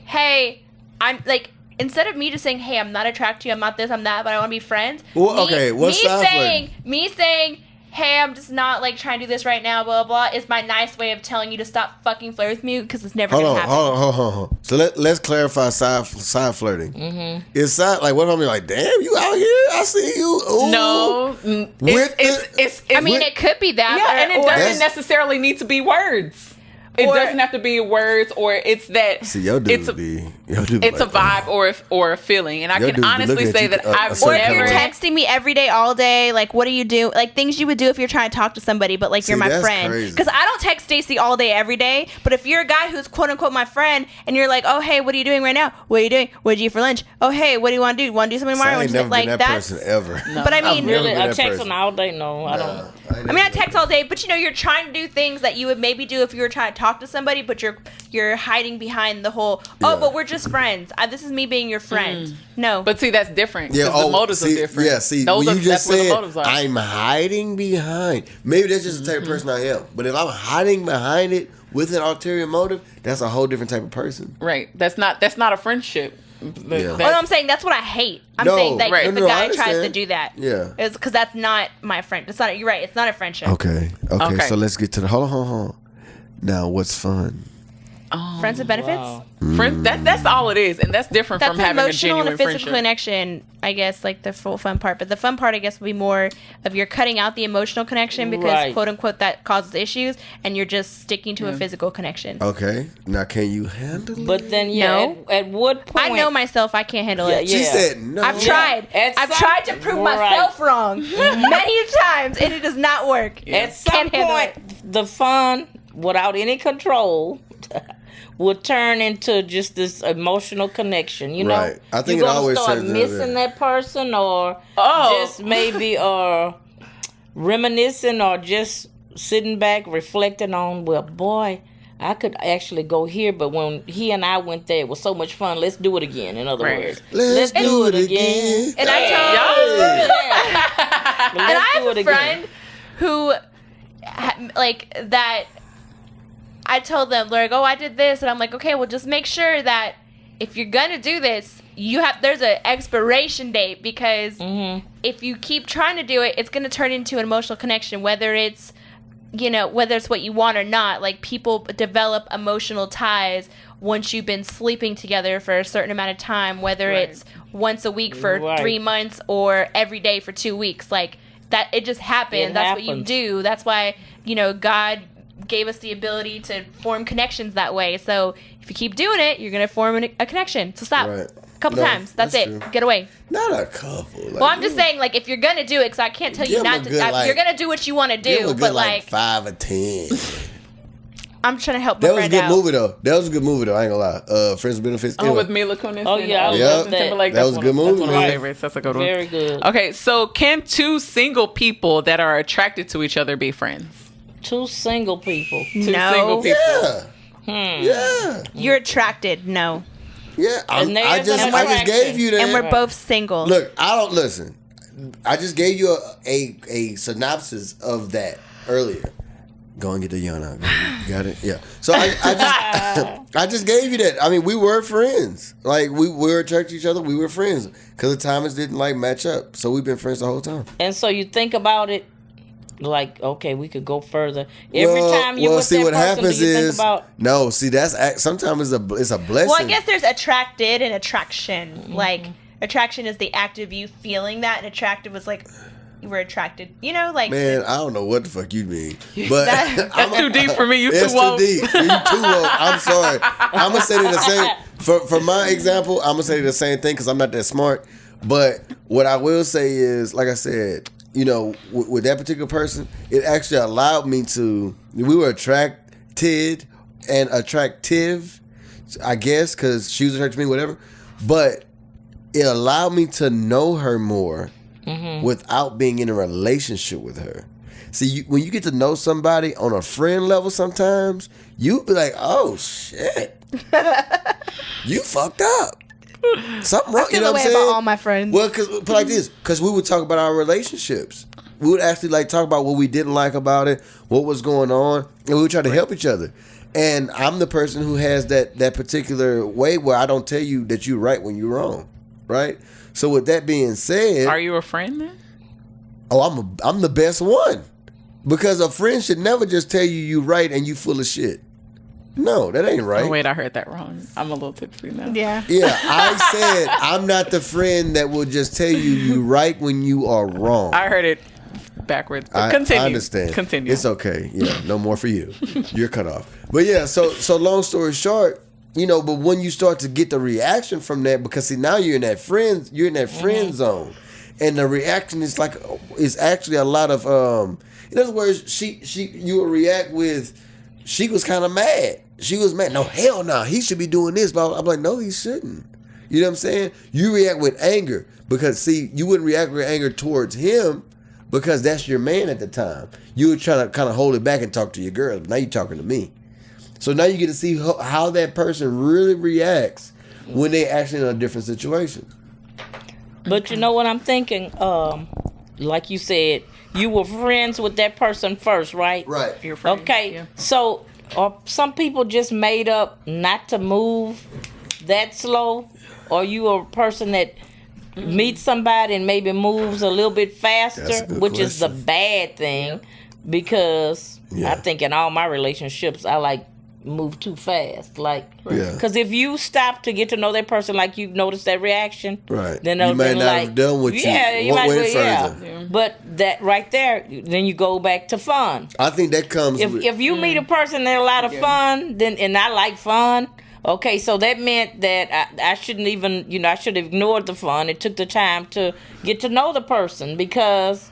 hey, I'm like. Instead of me just saying, hey, I'm not attracted to you, I'm not this, I'm that, but I want to be friends. Well, okay, what's side flirting? Me saying, hey, I'm just not like trying to do this right now, blah, blah, blah, is my nice way of telling you to stop fucking flirting with me because it's never going to happen. Hold on. So let's clarify side flirting. Mm-hmm. It's side, like, what if I'm like, damn, you out here? I see you. Ooh. No. It's I mean, it could be that. Yeah, and it doesn't necessarily need to be words. It doesn't have to be words, or it's that. See, your dudes it's a vibe or a feeling, and I can honestly say that I've or never. if you're texting me every day, all day, like what do you do? Like things you would do if you're trying to talk to somebody, but like you're my friend. Because I don't text Stacy all day every day. But if you're a guy who's quote unquote my friend, and you're like, oh hey, what are you doing right now? What are you doing? What did you eat for lunch? Oh hey, what do you want to do? Want to do something tomorrow? I ain't never been that person ever. No. But I mean, really, I text them all day. No, I don't. I mean, I text all day, but you know, you're trying to do things that you would maybe do if you were trying to talk to somebody, but you're hiding behind the whole, but we're just friends. This is me being your friend. No. But see, that's different. Yeah, the motives are different. Yeah, see, those when you just said, I'm hiding behind. Maybe that's just the type of person I am. But if I'm hiding behind it with an ulterior motive, that's a whole different type of person. Right. That's not a friendship. No, I'm saying that's what I hate. I'm saying that if a guy tries to do that, it's because that's not my friend. It's not. You're right. It's not a friendship. Okay. So let's get to the hold on. Now, what's fun? Friends with benefits. Wow. Friends. That's all it is, and that's different from having a genuine and a physical friendship. Connection. I guess like the full fun part, but the fun part I guess will be more of you're cutting out the emotional connection because quote unquote that causes issues, and you're just sticking to a physical connection. Okay. Now, can you handle it? But then at what point? I know myself. I can't handle it. She said no. I've tried. I've tried to prove myself wrong many times, and it does not work. At some point, the fun without any control will turn into just this emotional connection, you know. Right. I think you're it always start turns missing that person, or just maybe reminiscing, or just sitting back reflecting on. Well, boy, I could actually go here, but when he and I went there, it was so much fun. Let's do it again. In other words, let's do it again. And I told and I have a friend who like that. I told them, like, oh, I did this, and I'm like, okay, well, just make sure that if you're gonna do this, there's an expiration date, because if you keep trying to do it, it's gonna turn into an emotional connection, whether it's you know, whether it's what you want or not, like people develop emotional ties once you've been sleeping together for a certain amount of time, whether it's once a week for 3 months or every day for 2 weeks. Like that, it just happens. That's what you do. That's why, you know, God gave us the ability to form connections that way. So if you keep doing it, you're going to form a connection. So stop. Right. A couple times. That's it. true. Get away. Not a couple. Like, Well, I'm just saying, like, if you're going to do it, because I can't tell you Give 'em not a to. good, like- You're going to do what you want to give 'em do. a good, But, like like, 5 or 10. I'm trying to help my That was a friend good out. movie though. That was a good movie though. I ain't gonna lie. Friends with Benefits. Oh, with Mila Kunis. Oh, and, yeah, I love Justin that. Timberlake. That That's was a one good of- That's one of my movie. favorites. That's a good one. Very good. Okay, so can two single people that are attracted to each other be friends? Two single people. Two No. single people. Yeah. Yeah. You're attracted. No. Yeah. And I there's just an gave attraction. you that. And we're both single. Look, I don't listen. I just gave you a synopsis of that earlier. Go and get the yarn out. You got it? Yeah. So I just I just gave you that. I mean, we were friends. Like we were attracted to each other. We were friends because the timings didn't like match up. So we've been friends the whole time. And so you think about it, like, okay, we could go further. Every time you with see that what person, happens do you is think about? no. See, that's sometimes it's a blessing. Well, I guess there's attracted and attraction. Like, attraction is the act of you feeling that, and attractive is like, you were attracted. You know, like. Man, I don't know what the fuck you mean, but That's too deep for me. You it's too woke. too deep. You too woke. I'm sorry. I'm gonna say the same. For my example, I'm gonna say the same thing because I'm not that smart. But what I will say is, like I said, you know, with that particular person, it actually allowed me to. We were attracted and attractive, I guess, because she was attracted to me, whatever. But it allowed me to know her more without being in a relationship with her. See, when you get to know somebody on a friend level, sometimes you be like, "Oh shit, you fucked up. Something wrong." I feel You know the what way I'm saying? about all my friends. Well, put like this, because we would talk about our relationships. We would actually like talk about what we didn't like about it, what was going on, and we would try to help each other. And I'm the person who has that particular way where I don't tell you that you're right when you're wrong, right? So with that being said, Are you a friend then? I'm the best one, because a friend should never just tell you right and you full of shit. No, that ain't right. Oh, wait, I heard that wrong. I'm a little tipsy now. Yeah. Yeah, I said I'm not the friend that will just tell you right when you are wrong. I heard it backwards. But continue. I understand. Continue. It's okay. Yeah, no more for you. You're cut off. But yeah, so long story short, you know, but when you start to get the reaction from that, because see now you're in that friend zone, and the reaction is like is actually a lot of in other words, you will react with she was kind of mad. She was mad. No, hell no. He should be doing this. But I'm like, no, he shouldn't. You know what I'm saying? You react with anger because see, you wouldn't react with anger towards him because that's your man at the time. You were trying to kind of hold it back and talk to your girl. But now you're talking to me. So now you get to see how that person really reacts when they actually in a different situation. But you know what I'm thinking? Like you said, you were friends with that person first, right? Right. Your friend. Okay. Yeah. So are some people just made up not to move that slow? Or you a person that meets somebody and maybe moves a little bit That's a faster, good which is the question. bad thing, because Yeah. I think in all my relationships I like move too fast. Like, Yeah. because if you stop to get to know that person, like you notice that reaction, Right. then You they'll might be not like, have done what you might went well, yeah. further. But that right there, then you go back to fun. I think that comes with If you meet a person that a lot of fun, then and I like fun. Okay, so that meant that I shouldn't even, I should have ignored the fun. It took the time to get to know the person, because,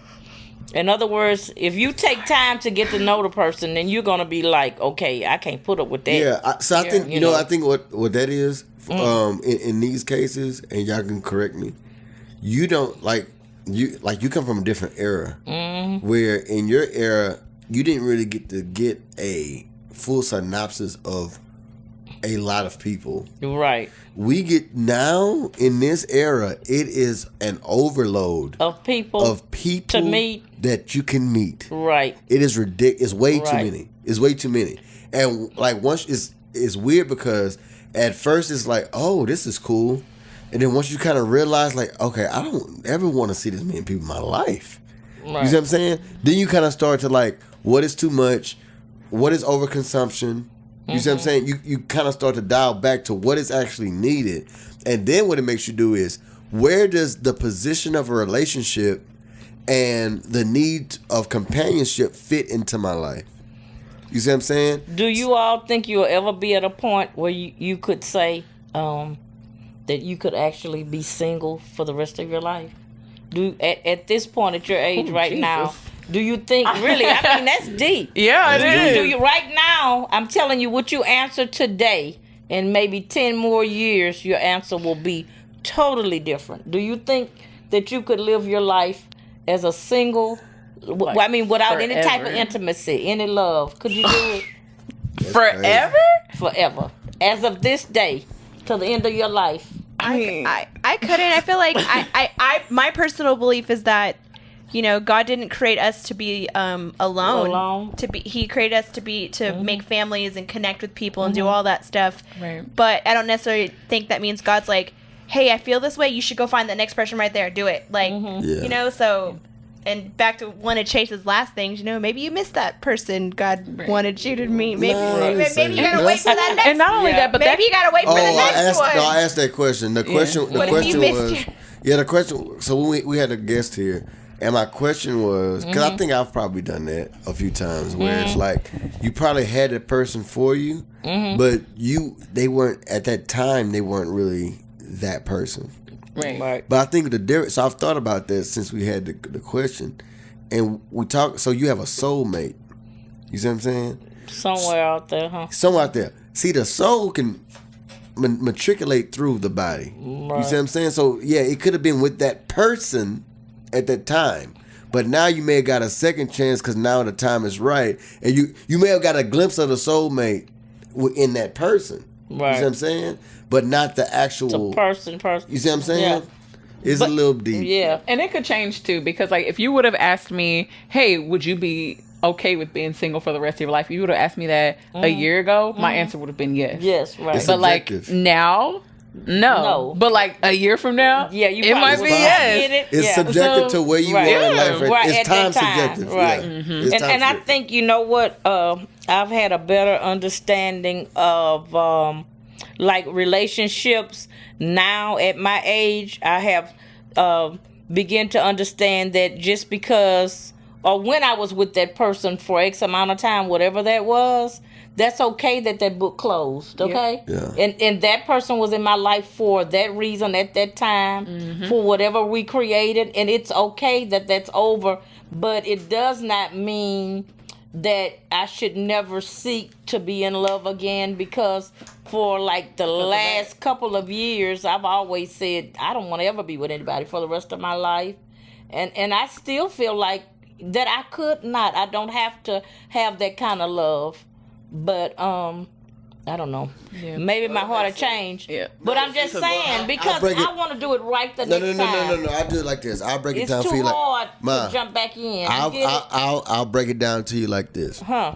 in other words, if you take time to get to know the person, then you're gonna be like, okay, I can't put up with that. Yeah, so I think you know. I think what that is in these cases, and y'all can correct me. You don't you come from a different era where in your era you didn't really get a full synopsis of a lot of people. Right. We get now in this era, it is an overload Of people. to meet. that you can meet. Right. It is ridiculous. It's way too Right. many. It's way too many. And like once it's weird because at first it's like, oh, this is cool. And then once you kind of realize like, okay, I don't ever want to see this many people in my life. Right. You see what I'm saying? Then you kind of start to like what is too much, what is overconsumption. You see what I'm saying? You kind of start to dial back to what is actually needed. And then what it makes you do is, where does the position of a relationship and the need of companionship fit into my life? You see what I'm saying? Do you all think you'll ever be at a point where you could say that you could actually be single for the rest of your life? At this point at your age now, do you think really? I mean, that's deep. Yeah, it is. Do you right now? I'm telling you, what you answer today, in maybe 10 more years, your answer will be totally different. Do you think that you could live your life as a single? I mean, without any type of intimacy, any love? Could you do it Forever? forever? As of this day, till the end of your life. I couldn't. I feel like my personal belief is that, God didn't create us to be alone. He created us to make families and connect with people and do all that stuff. Right. But I don't necessarily think that means God's like, hey, I feel this way. You should go find the next person right there. Do it. Like, so. And back to one of Chase's last things, maybe you missed that person God wanted you to meet. Maybe you gotta wait for that next. And not only that, but maybe you gotta wait for the next one. I asked that question. The question was, the question. So when we had a guest here, and my question was, because I think I've probably done that a few times, where it's like you probably had a person for you, but they weren't at that time. They weren't really that person. Right. But I think the difference. So I've thought about that since we had the question, and we talk. So you have a soulmate. You see what I'm saying? Somewhere out there, huh? Somewhere out there. See, the soul can matriculate through the body. Right. You see what I'm saying? So yeah, it could have been with that person at that time, but now you may have got a second chance because now the time is right, and you may have got a glimpse of the soulmate in that person. Right. You see what I'm saying? But not the actual person. You see what I'm saying? Yeah. It's a little deep. Yeah. And it could change too, because like if you would have asked me, hey, would you be okay with being single for the rest of your life? If you would have asked me that a year ago, my answer would have been yes. Yes, right. It's But like subjective. now, no. But like a year from now, it might be yes. It's subjective to where you are in life. Right, It's at time that time. subjective. Right. Yeah. It's time And I subjective. think, you know what, I've had a better understanding of like relationships now at my age. I have begin to understand that just because or when I was with that person for X amount of time, whatever that was, that's okay that book closed, okay? Yeah. And that person was in my life for that reason at that time, for whatever we created, and it's okay that that's over, but it does not mean that I should never seek to be in love again, because for like the last couple of years, I've always said I don't want to ever be with anybody for the rest of my life. And I still feel like that I could not. I don't have to have that kind of love. But I don't know. Yeah. Maybe my heart will change. Yeah. But I'm just saying, because I want to do it right the next time. No. I do it like this. I'll break it down for you. It's too hard Ma, to jump back in. I'll break it down to you like this. Huh.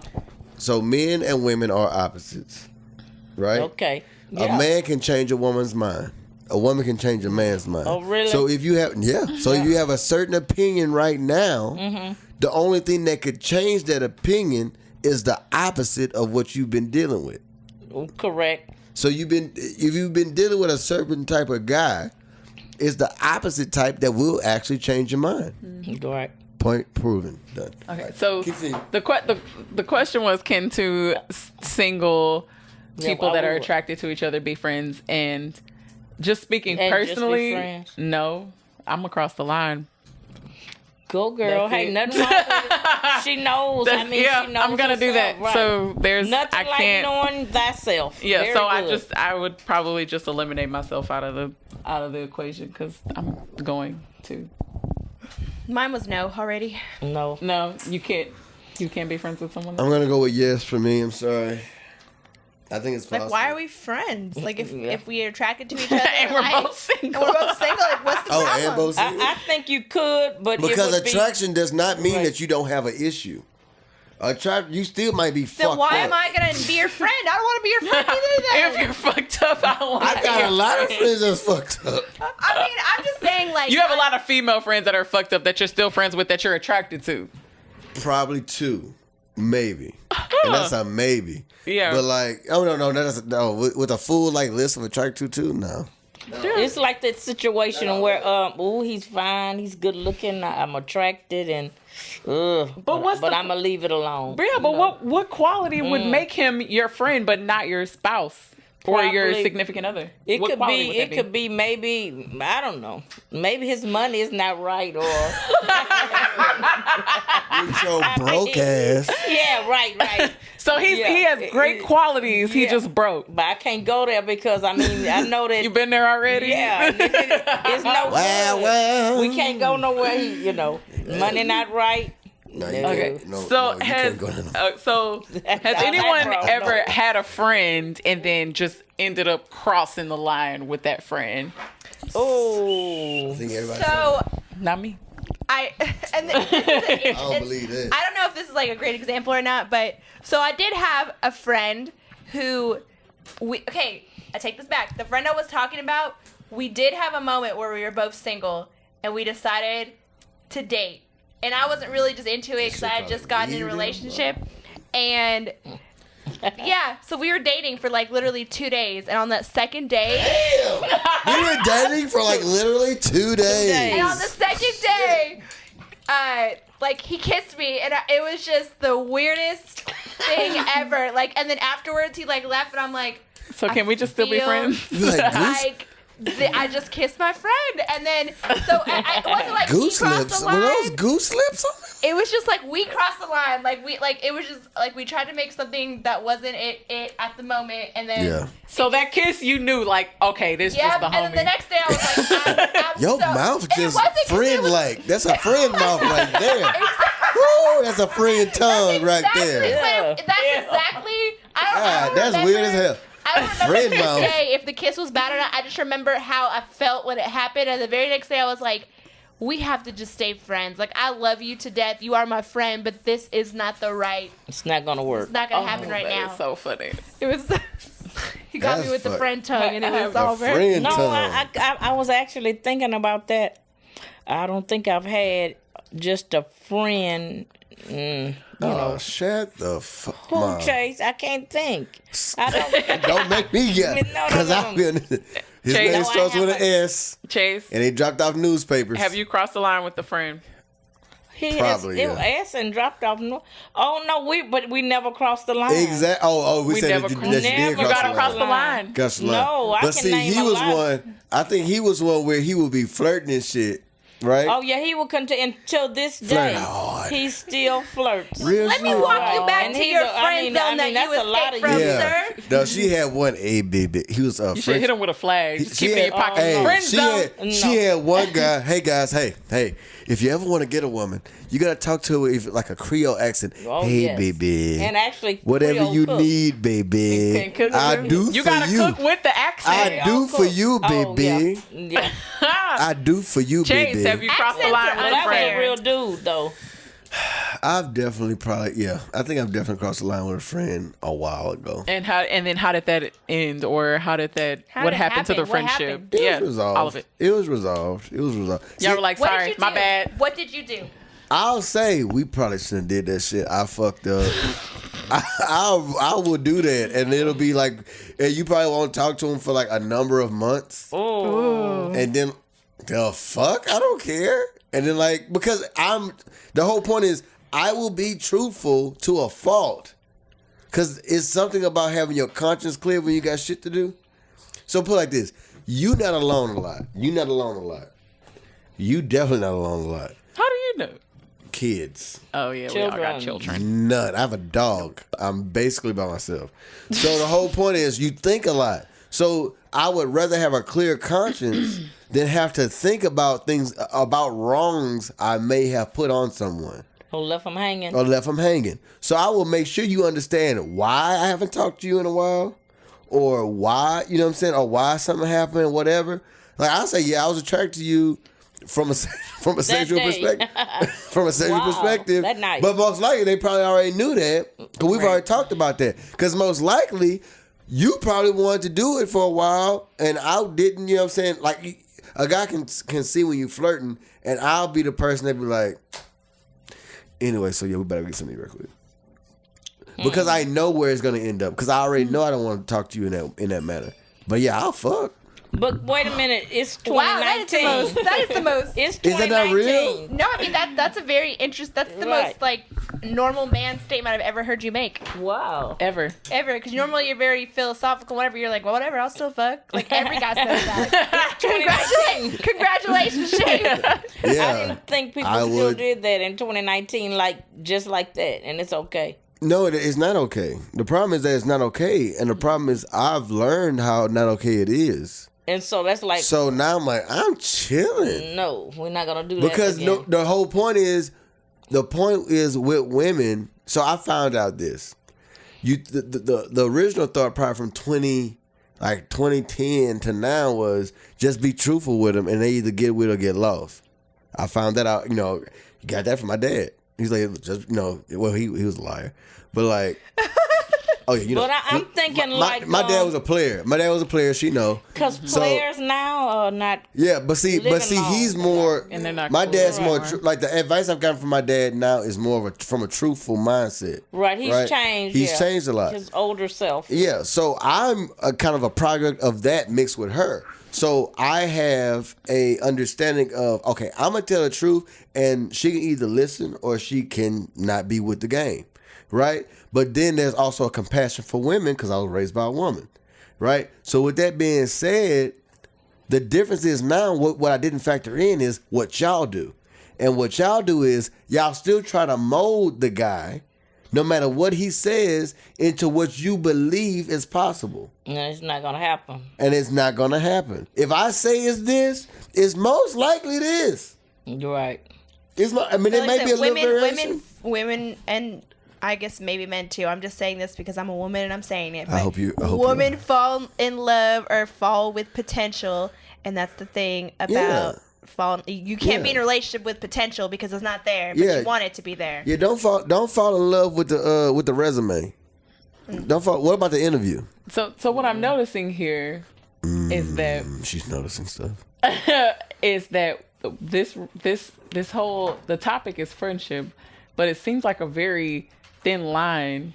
So men and women are opposites, right? Okay. A man can change a woman's mind. A woman can change a man's mind. Oh, really? So if you have, if you have a certain opinion right now, the only thing that could change that opinion is the opposite of what you've been dealing with. Correct. So if you've been dealing with a certain type of guy, it's the opposite type that will actually change your mind. Right. Point proven. Done. Okay, so Continue. the question was, can two single people that are would. attracted to each other be friends? And just speaking And just be personally, friends. no, I'm across the line. Go girl. That's Hey, it. nothing wrong with it. She knows. I mean, she knows I'm gonna do herself, that. right. So there's Nothing I like can't. knowing thyself. Yeah, Very so good. I would probably just eliminate myself out of the equation, because I'm going to. Mine was no already. No. No, you can't. You can't be friends with someone. I'm gonna go with yes for me. I'm sorry. I think it's possible. Like, why are we friends? Like, if we are attracted to each other, And we're like, both single. and we're both single, like, what's the problem? and both single? I think you could, but Because it would attraction does not mean Right. that you don't have an issue. You still might be fucked Then why up. am I gonna be your friend? I don't want to be your friend either. If Then you're fucked up, I don't want I got a lot of friends that's fucked up. I mean, I'm just saying, like, You have a lot of female friends that are fucked up that you're still friends with, that you're attracted to. Probably two. Maybe. And that's a maybe. Yeah. But like, oh no, with a full like list of attracted to, no. It's like that situation where, he's fine, he's good looking, I'm attracted, and, but I'm gonna leave it alone. Yeah, but what quality would make him your friend but not your spouse or your Probably- significant other? It What could quality be. would It that could be maybe. I don't know. Maybe his money is not right, or With your broke ass. yeah, right. So he has great qualities. He Yeah. just broke. But I can't go there because I know that. You been there already? Yeah, it's no good. Well. We can't go nowhere. Money not right. No, you Okay. can't. No, So you has can't go there. has anyone bro, ever no. had a friend and then just ended up crossing the line with that friend? Oh, I think everybody So Not me. I don't believe that. I don't know if this is like a great example or not, but so I did have a friend who I take this back. The friend I was talking about, we did have a moment where we were both single and we decided to date. And I wasn't really just into it because I had just gotten in a relationship. And yeah, so we were dating for like literally 2 days. And on that second day, We were dating for like literally 2 days. and on the second day, like he kissed me, and it was just the weirdest thing ever. Like, and then afterwards he like left, and I'm like, So can we just still be feel friends? You like goose, like I just kissed my friend, and then so it wasn't like goose he crossed lips? the Were those line. goose lips on It was just like we crossed the line. Like it was just like we tried to make something that wasn't it at the moment, and then Yeah. So that kiss, you knew, like, okay, this yeah, just the and then the homie. next day I was like, I'm Your so, mouth and it just wasn't 'cause it was- friend-like. That's a friend mouth right there. Woo, that's a friend tongue right Exactly, there. Yeah. but that's exactly. I don't That's remember, weird as hell. I don't remember Friend to this mouth. day if the kiss was bad or not. I just remember how I felt when it happened. And the very next day, I was like, "We have to just stay friends. Like I love you to death. You are my friend, but this is not the right. it's not gonna work. It's not gonna happen right That now." is so funny. It was. He got me That's with the fuck- friend tongue, and it was The all very. friend No, tongue. I was actually thinking about that. I don't think I've had just a friend. Oh, shut the fuck Who, up. Chase? I can't think. I don't. Don't make me get No. because I've been. His Chase. name No, I starts with an haven't. S, Chase, and he dropped off newspapers. have you crossed the line with the friend? He Probably, has yeah. asked and dropped off. No, oh no, but we never crossed the line. Exactly. Oh, we said never that you crossed- did Never You cross gotta the cross line. the line. Cross the line. No, I but can see, name he a was lot. one. I think he was one where he would be flirting and shit, right? Oh yeah, he will continue until this Flirt day. hard. He still flirts. Real Let me shit. walk you back And to he's your a- I friend mean, zone I mean, that that's you a lot escaped of from, years. sir. No, she had one A baby. He was a You should hit him with a flag. Just keep it in your pocket. Hey, Friend she zone. had, she had one guy. Hey guys, hey. If you ever want to get a woman, you gotta talk to her with like a Creole accent. Oh, hey, yes. baby. And actually, Whatever Creole you cook. need, baby. Can cook I with- do You for gotta you. cook with the accent. I do for you, Oh, baby. yeah. I do for you, Chase, baby. have you crossed the Accents line are with Well, a that was a friend? real dude, though. I've definitely I think I've definitely crossed the line with a friend a while ago. And then how did that end, or how did that? How what did it happened to the happen? What friendship? happened? It Yeah, was resolved. all of it. It was resolved. Y'all were like, What sorry, did you my do? bad. What did you do? I'll say we probably shouldn't have did that shit. I fucked up. I will do that, and it'll be like, and you probably won't talk to him for like a number of months, Oh, and then the fuck, I don't care. And then like because the whole point is I will be truthful to a fault, because it's something about having your conscience clear when you got shit to do. So put it like this: you not alone a lot. You not alone a lot. You definitely not alone a lot. How do you know? Kids. Oh yeah, we all got children. None. I have a dog. I'm basically by myself. So the whole point is you think a lot. So I would rather have a clear conscience than have to think about things, about wrongs I may have put on someone who left him hanging? or left them hanging. So I will make sure you understand why I haven't talked to you in a while, or why, you know what I'm saying, or why something happened, whatever. Like I say, yeah, I was attracted to you from a sexual day. perspective. From a sexual Wow, perspective. that night. But most likely they probably already knew that, because we've already talked about that. Because most likely you probably wanted to do it for a while and I didn't, you know what I'm saying? Like a guy can see when you flirting, and I'll be the person that be like, anyway, so yeah, we better get something real quick. because I know where it's gonna end up. Because I already know I don't want to talk to you in that manner. But yeah, I'll fuck. But wait a minute, it's Wow, that is 2019. the most. That is the most. It's Is that 2019. not real? No, I mean that's a very interesting. That's the Right. most like normal man statement I've ever heard you make. Wow. Ever. Because normally you're very philosophical. Whatever, you're like, well, whatever, I'll still fuck. Like every guy says that. Congratulations, Shane. I Yeah. didn't think people I still would- did that in 2019, just like that, and it's okay. No, it's not okay. The problem is that it's not okay, and the problem is I've learned how not okay it is. And so that's like, So now I'm like, I'm chilling. no, we're not gonna do that Because again. the whole point is with women. So I found out this. The original thought probably from 2010 to now was just be truthful with them, and they either get with or get lost. I found that out. Got that from my dad. He's like, just well, he was a liar, but like. Oh yeah, But I'm thinking my dad was a player. My dad was a player. She know. because So- players now are not. Yeah, but see, Living long. he's more. And they're not my cool dad's more anymore. like the advice I've gotten from my dad now is more from a truthful mindset. Right, he's changed. He's yeah. changed a lot. His older self. Yeah, so I'm a kind of a product of that mixed with her. So I have a understanding of, okay, I'm gonna tell the truth, and she can either listen or she can not be with the game, right? But then there's also a compassion for women because I was raised by a woman, right? So with that being said, the difference is now what I didn't factor in is what y'all do, and what y'all do is y'all still try to mold the guy, no matter what he says, into what you believe is possible. No, it's not gonna happen. And it's not going to happen. If I say it's this, it's most likely this. You're right. It may be a little variation. women, and I guess maybe men too. I'm just saying this because I'm a woman and I'm saying it. I but hope you women are. fall in love or fall with potential, and that's the thing about fall. You can't be in a relationship with potential because it's not there, but you want it to be there. Yeah, don't fall in love with the resume. Don't fall. What about the interview? So what I'm noticing here is that She's noticing stuff. this whole the topic is friendship, but it seems like a very thin line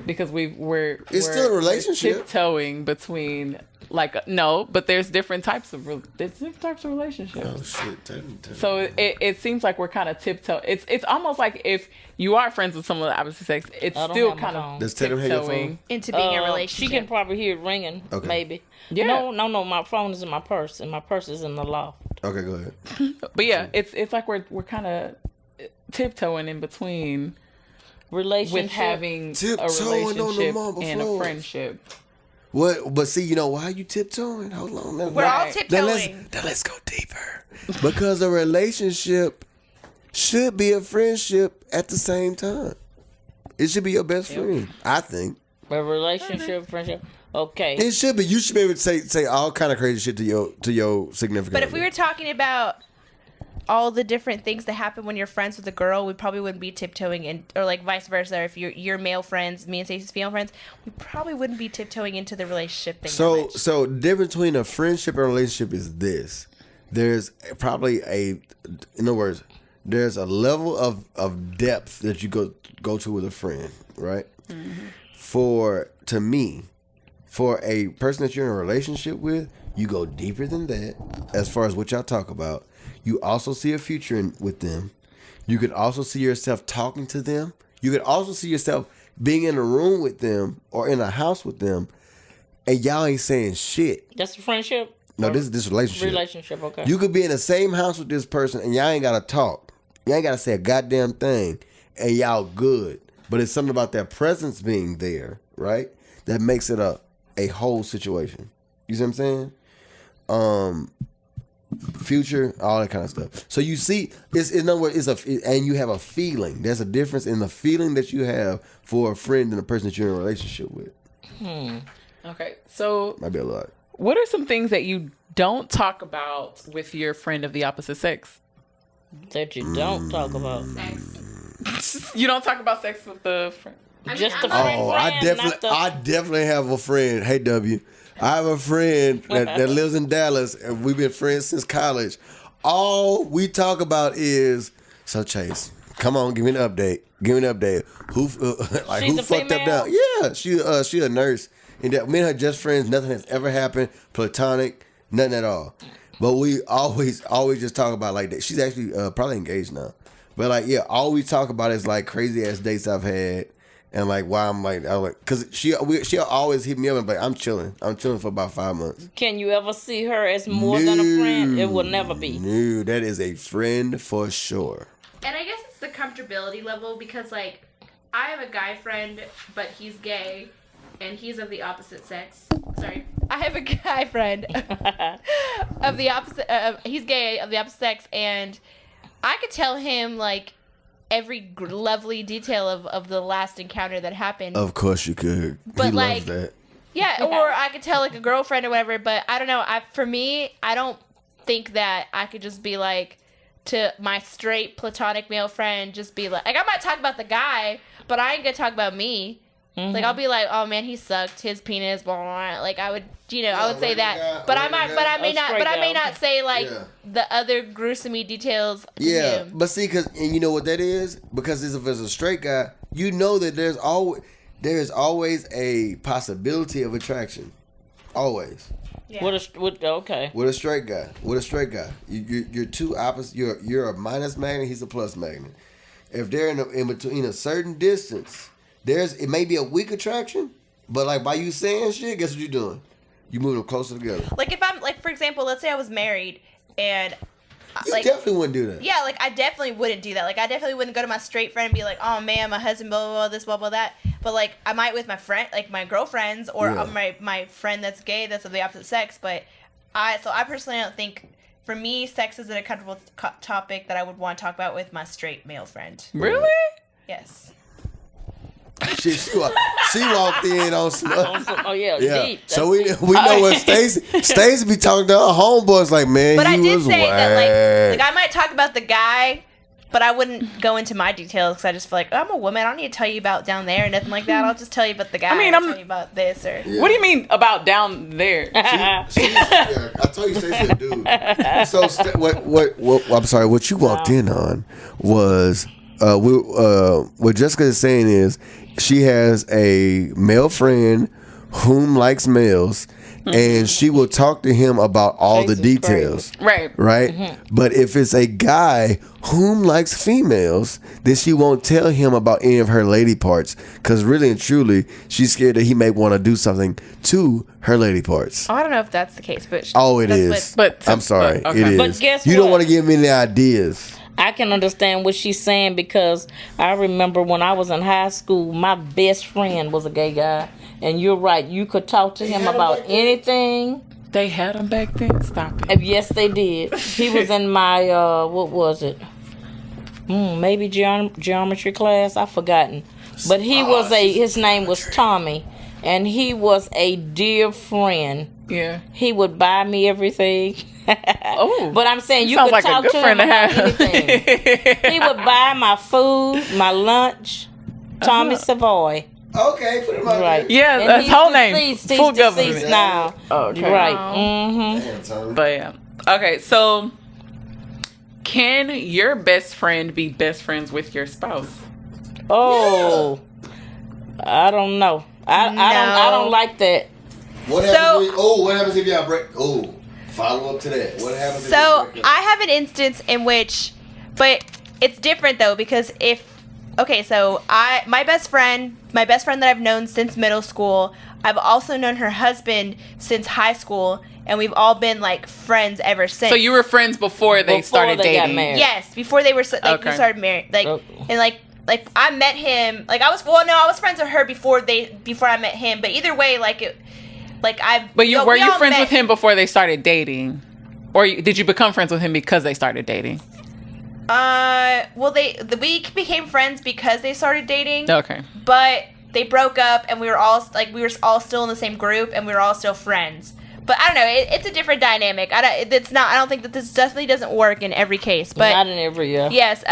because we're still a relationship. tiptoeing between but there's different types of relationships. Oh shit! So it seems like we're kind of tiptoe. It's almost like if you are friends with someone of the opposite sex, it's I don't still have my kind phone. of Does Tatum have your tiptoeing. phone? Into being a She relationship. can probably hear it ringing. Okay. Maybe. Yeah. No. My phone is in my purse, and my purse is in the loft. Okay, go ahead. But yeah, it's like we're kind of tiptoeing in between Relationship. with having a Tiptoeing on the relationship marble and a floors. friendship. What? But see, why are you tiptoeing? Hold on. We're all Right. tiptoeing. Then let's go deeper. Because a relationship should be a friendship at the same time. It should be your best friend, I think. A relationship, friendship. Okay. It should be. You should be able to say all kind of crazy shit to your significant But if we other. were talking about all the different things that happen when you're friends with a girl, we probably wouldn't be tiptoeing in, or like vice versa. Or if you're male friends, me and Stacey's female friends, we probably wouldn't be tiptoeing into the relationship thing. that much. So the difference between a friendship and a relationship is this. There's probably in other words, there's a level of depth that you go to with a friend, right? Mm-hmm. To me, for a person that you're in a relationship with, you go deeper than that as far as what y'all talk about. You also see a future with them. You could also see yourself talking to them. You could also see yourself being in a room with them or in a house with them, and y'all ain't saying shit. That's a friendship? No, this is this relationship. Relationship, okay. You could be in the same house with this person, and y'all ain't gotta talk. Y'all ain't gotta say a goddamn thing, and y'all good. But it's something about their presence being there, right? That makes it a whole situation. You see what I'm saying? Future, all that kind of stuff. So you see, in other words, and you have a feeling. There's a difference in the feeling that you have for a friend and a person that you're in a relationship with. Okay, so Might be a lot. what are some things that you don't talk about with your friend of the opposite sex? That you don't talk about. You don't talk about sex with the friend. Just the friend. Oh, I definitely have a friend. Hey, W. I have a friend that lives in Dallas, and we've been friends since college. All we talk about is, so Chase, Come on, give me an update. Give me an update. Who She's who a fucked up female? now? Yeah, she a nurse. And that me and her just friends. Nothing has ever happened. Platonic, nothing at all. But we always just talk about like that. She's actually probably engaged now. But like, yeah, all we talk about is like crazy ass dates I've had, and like why I'm like, because she'll always hit me up and be like, I'm chilling for about 5 months. Can you ever see her as more than a friend? It will never be. No, that is a friend for sure. And I guess it's the comfortability level because, like, I have a guy friend, but he's gay, and he's of the opposite sex. Sorry. I have a guy friend of the opposite, he's gay, of the opposite sex, and I could tell him, like, every lovely detail of the last encounter that happened. Of course you could. But he like, loves that. Yeah, or I could tell, like, a girlfriend or whatever, but I don't know. For me, I don't think that I could just be, like, to my straight platonic male friend, just be like I might talk about the guy, but I ain't gonna talk about me. Mm-hmm. Like I'll be like, oh man, he sucked, his penis, blah blah blah. Like I would, I would say that, but I may not say like the other gruesome details. To him. But see, and you know what that is, because if it's a straight guy, you know that there's always a possibility of attraction, always. Yeah. With a straight guy, you're two opposite. You're a minus magnet. He's a plus magnet. If they're in between a certain distance, it may be a weak attraction, but like by you saying shit, guess what you're doing? You move them closer together. Like if I'm like, for example, let's say I was married and. You definitely wouldn't do that. Yeah, like I definitely wouldn't do that. Like I definitely wouldn't go to my straight friend and be like, "Oh man, my husband, blah blah blah, this blah blah that." But like I might with my friend, like my girlfriends or my friend that's gay, that's of the opposite sex. But I personally don't think, for me, sex isn't a comfortable topic that I would want to talk about with my straight male friend. Really? Yes. She walked in on some. Deep. So we know what Stacey be talking to her homeboys like, man. But I did say that like I might talk about the guy, but I wouldn't go into my details because I just feel like I'm a woman. I don't need to tell you about down there or nothing like that. I'll just tell you about the guy. I mean, I'll tell you about this or. Yeah. What do you mean about down there? I told you Stacey a dude. So what? I'm sorry. What you walked in on was what Jessica is saying is. She has a male friend whom likes males, and she will talk to him about all the details. Right. Mm-hmm. But if it's a guy whom likes females, then she won't tell him about any of her lady parts, because really and truly, she's scared that he may want to do something to her lady parts. Oh, I don't know if that's the case, but it is. But I'm sorry, okay. it is. But guess you what? don't want to give me any ideas. I can understand what she's saying because I remember when I was in high school, my best friend was a gay guy. And you're right, you could talk to him about anything. They had him back then? Stop it. Yes, they did. He was in my, what was it? Maybe geometry class. I've forgotten. But his name was Tommy. And he was a dear friend. Yeah. He would buy me everything. Oh, but I'm saying you sounds could like talk a good to friend him to about have. anything. He would buy my food, my lunch. Tommy Savoy. Okay, put him on Right. Yeah, And that's he's whole name. deceased. Full He's government. deceased now. Oh, okay. Right. Mm-hmm. But yeah. Okay, so can your best friend be best friends with your spouse? Oh, I don't know. I don't like that. What happens if y'all break? Oh, follow up to that. What happens? So I have an instance in which, but it's different though because my best friend that I've known since middle school, I've also known her husband since high school, and we've all been like friends ever since. So you were friends before they started dating? Got married. Yes, before they were we started married. Like I met him. Like I was friends with her before I met him. But either way, were you friends with him before they started dating, or did you become friends with him because they started dating? We became friends because they started dating. Okay. But they broke up, and we were all still in the same group, and we were all still friends. But I don't know. It's a different dynamic. I don't think that this definitely doesn't work in every case. But not in every year. Yes.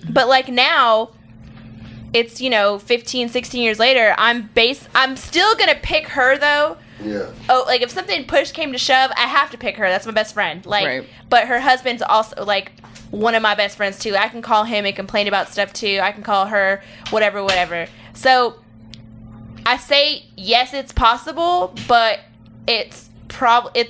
But like now. It's 15, 16 years later. I'm still gonna pick her though. Yeah. Oh, like if something push came to shove, I have to pick her. That's my best friend. Like, right. But her husband's also like one of my best friends too. I can call him and complain about stuff too. I can call her, whatever. So I say yes, it's possible, but it's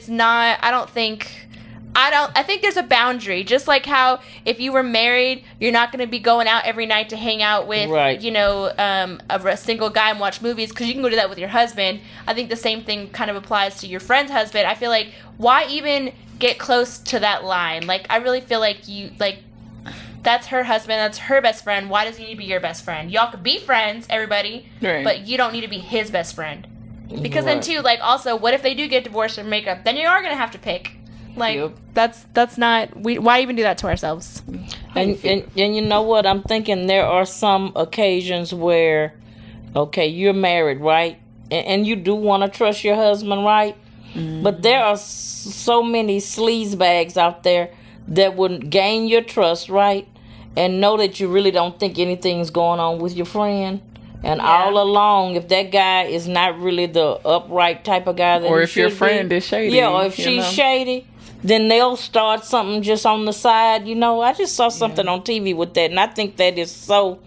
not. I think there's a boundary. Just like how if you were married, you're not going to be going out every night to hang out with, a single guy and watch movies, because you can go do that with your husband. I think the same thing kind of applies to your friend's husband. I feel like, why even get close to that line? Like, I really feel like that's her husband, that's her best friend. Why does he need to be your best friend? Y'all could be friends, everybody, right, but you don't need to be his best friend. Because then too, like, also, what if they do get divorced or make up? Then you are going to have to pick. Like, that's not, why even do that to ourselves? And you know what? I'm thinking there are some occasions where, okay, you're married, right? And you do want to trust your husband, right? Mm-hmm. But there are so many sleazebags out there that would gain your trust, right? And know that you really don't think anything's going on with your friend. And all along, if that guy is not really the upright type of guy that or if your friend is shady. Yeah, or if she's shady, then they'll start something just on the side. I just saw something on TV with that, and I think that is so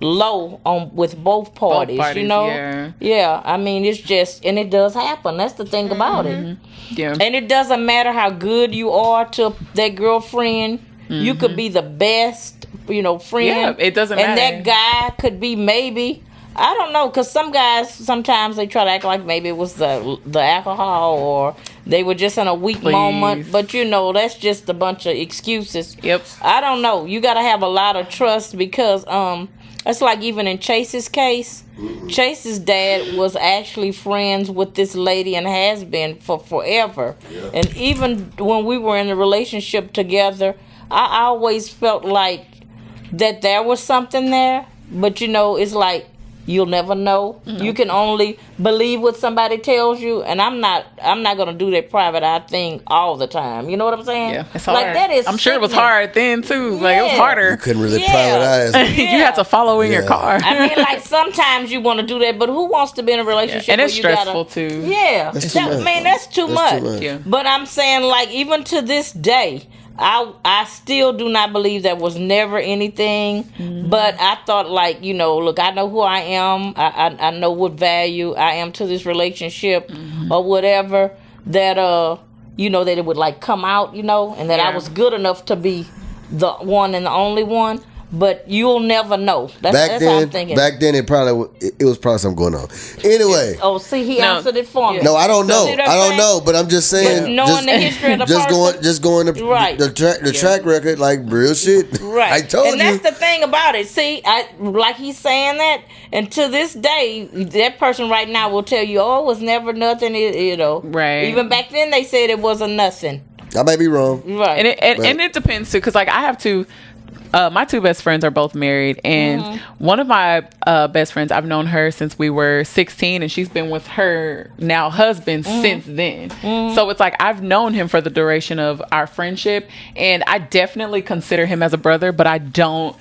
low with both parties, Yeah, I mean, it's just, and it does happen. That's the thing about it. Yeah. And it doesn't matter how good you are to that girlfriend. You could be the best, friend. Yeah, it doesn't matter. And that guy could be maybe, I don't know, because some guys, sometimes they try to act like maybe it was the alcohol, or they were just in a weak moment. But, that's just a bunch of excuses. Yep. I don't know. You got to have a lot of trust, because it's like even in Chase's case, Chase's dad was actually friends with this lady and has been for forever. Yeah. And even when we were in a relationship together, I always felt like that there was something there. But, it's like, you'll never know. Mm-hmm. You can only believe what somebody tells you, and I'm not gonna do that private eye thing all the time. You know what I'm saying? Yeah, it's hard. Like, that is. I'm sure it was hard then too. Yeah. Like, it was harder. You couldn't really private eyes. You had to follow in your car. I mean, like, sometimes you want to do that, but who wants to be in a relationship? And it's stressful too. Yeah, that's too much. That's too much. Yeah. But I'm saying, like, even to this day, I still do not believe there was never anything. Mm-hmm. But I thought, like, look, I know who I am. I know what value I am to this relationship, or whatever, that that it would, like, come out, and that I was good enough to be the one and the only one. But you'll never know. That's how I'm thinking. Back then, it was probably something going on. Anyway. Oh, see, he answered it for me. No, I don't know. I don't know, but I'm just saying. But knowing the history of the person. Just going the track record, like, real shit. Right. I told you. And that's the thing about it. See, like he's saying that, and to this day, that person right now will tell you, oh, it was never nothing, Right. Even back then, they said it wasn't nothing. I may be wrong. Right. And it depends, too, because, like, I have to... my two best friends are both married, and one of my best friends, I've known her since we were 16, and she's been with her now husband since then. So it's like, I've known him for the duration of our friendship, and I definitely consider him as a brother, but I don't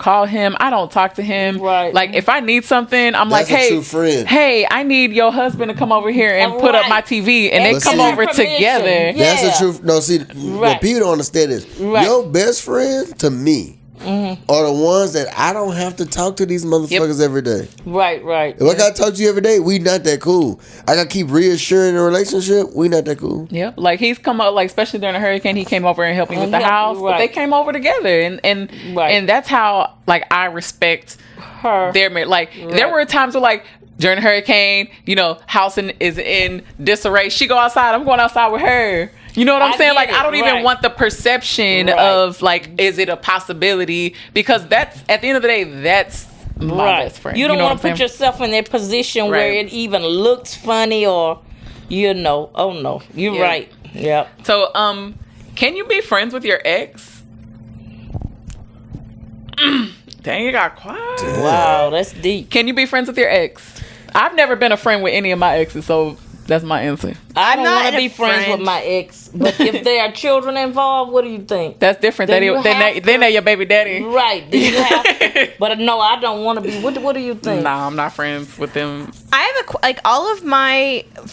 call him. I don't talk to him. Right. Like, if I need something, I'm That's like, a true friend. hey, I need your husband to come over here and put up my TV, and they come over together. Yeah. That's the truth. No, see, what people don't understand is your best friends, to me, are the ones that I don't have to talk to these motherfuckers every day. Right. If I gotta talk to you every day, we not that cool. I gotta keep reassuring the relationship, we not that cool. Yep. Like, he's come up, like, especially during the hurricane, he came over and helped me with the house. But they came over together, and that's how, like, I respect her. Their marriage. Like, there were times where, like, during the hurricane, house is in disarray. She go outside, I'm going outside with her. You know what I'm saying? Like, I don't even want the perception of, like, is it a possibility? Because that's, at the end of the day, that's my best friend. You don't want to put yourself in that position where it even looks funny, or, oh no, you're right. Yeah. So, can you be friends with your ex? Dang, you got quiet. Wow, that's deep. Can you be friends with your ex? I've never been a friend with any of my exes, so That's my answer. I don't not want to in be a friends with friend- my ex, but if there are children involved, what do you think? That's different. Then Then, you then, have then to- they're your baby daddy. Right. Then you have to, but no, I don't want to be. What do you think? Nah, I'm not friends with them. I have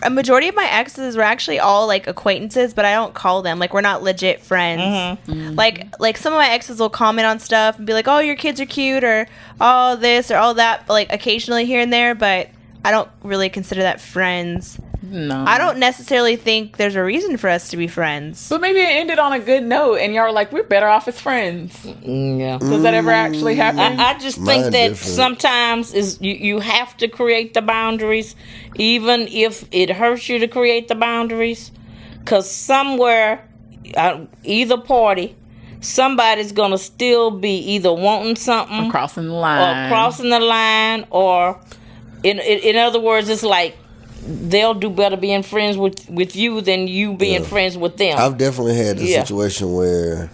a majority of my exes were actually all like acquaintances, but I don't call them like we're not legit friends. Like some of my exes will comment on stuff and be like, "Oh, your kids are cute," or "Oh, this," or "all that," but like occasionally here and there, but I don't really consider that friends. No. I don't necessarily think there's a reason for us to be friends. But maybe it ended on a good note and y'all were like, we're better off as friends. Yeah. Does that ever actually happen? I just think Mine that different. sometimes is you have to create the boundaries, even if it hurts you to create the boundaries, because somewhere, either party, somebody's gonna still be either wanting something Crossing the line. or crossing the line, or in other words, it's like they'll do better being friends with you than you being friends with them. I've definitely had the situation where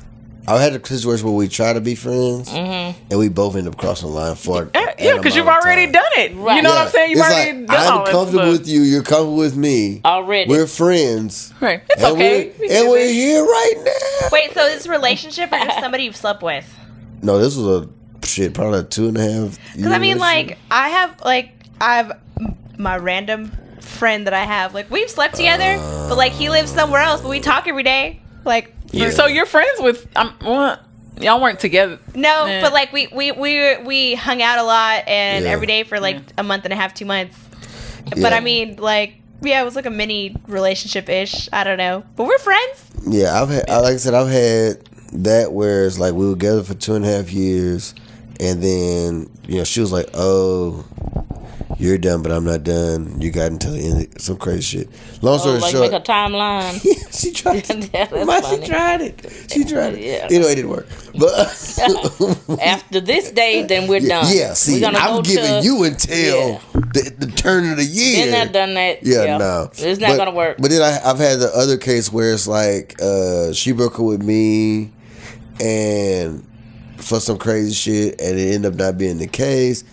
I had a situation where we try to be friends and we both end up crossing the line for Yeah, because you've already done it. Right. You know what I'm saying? You've It's already like, done all I'm that comfortable stuff. with you, you're comfortable with me. Already. We're friends. Right. It's and okay. we're here right now. Wait, so is this relationship or just somebody you've slept with? No, this was probably a 2.5 Because I mean, like, I have my random friend that I have. Like, we've slept together, but like he lives somewhere else, but we talk every day. Like, So you're friends with, y'all weren't together. no, Yeah. but like we hung out a lot and Yeah. every day for like a month and a half, 2 months. But Yeah. I mean, like, yeah, it was like a mini relationship ish. I don't know, but we're friends. Yeah, I've had that where it's like we were together for 2.5 years, and then she was like, "Oh, you're done, but I'm not done. You got until the end." Some crazy shit. Long story like short, make a timeline. she tried it. Yeah, that's She funny. tried it. She tried it. Yeah. Anyway, it didn't work. But After this day, then we're done. yeah, see, We're gonna I'm go giving to- you until the turn of the year. Been there, done that. Yeah, no, It's not gonna work. But then I've had the other case where it's like she broke up with me, and for some crazy shit, and it ended up not being the case,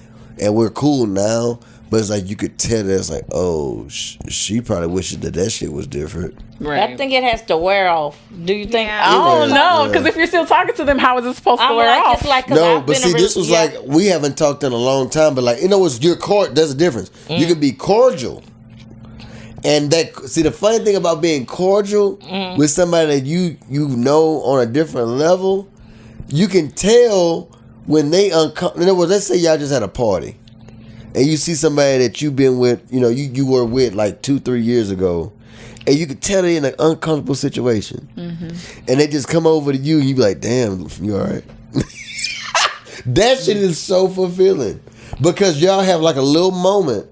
and we're cool now. But it's like you could tell that it's like, oh, she probably wishes that shit was different. Right. I think it has to wear off. Do you think? Yeah. I don't Yeah. know, because if you're still talking to them, how is it supposed to I'm wear like, off? it's like 'cause No, I've but been see, a this was like we haven't talked in a long time. But like what's your there's a difference. You can be cordial, and the funny thing about being cordial with somebody that you know on a different level, you can tell when they uncomfortable. In other words, let's say y'all just had a party, and you see somebody that you've been with, you were with like 2-3 years ago, and you could tell they're in an uncomfortable situation, and they just come over to you, and you be like, "Damn, you all right?" That shit is so fulfilling because y'all have like a little moment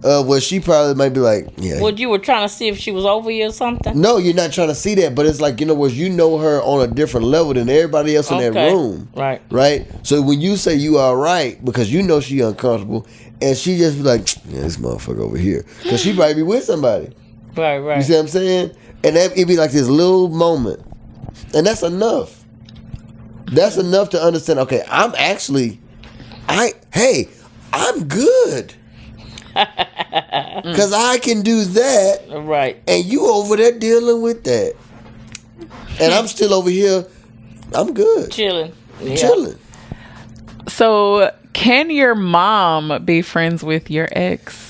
where she probably might be like, "Yeah." What you were trying to see if she was over you or something? No, you're not trying to see that, but it's like where you know her on a different level than everybody else in that Okay. room, Right. Right. So when you say you all right because you know she uncomfortable, and she just be like, "Yeah, this motherfucker over here," because she probably be with somebody. Right, right. You see what I'm saying? And that it'd be like this little moment, and that's enough. That's enough to understand. Okay, I'm good because I can do that, Right. and you over there dealing with that, and I'm still over here. I'm good, Chilling. Yeah. chilling. So, can your mom be friends with your ex?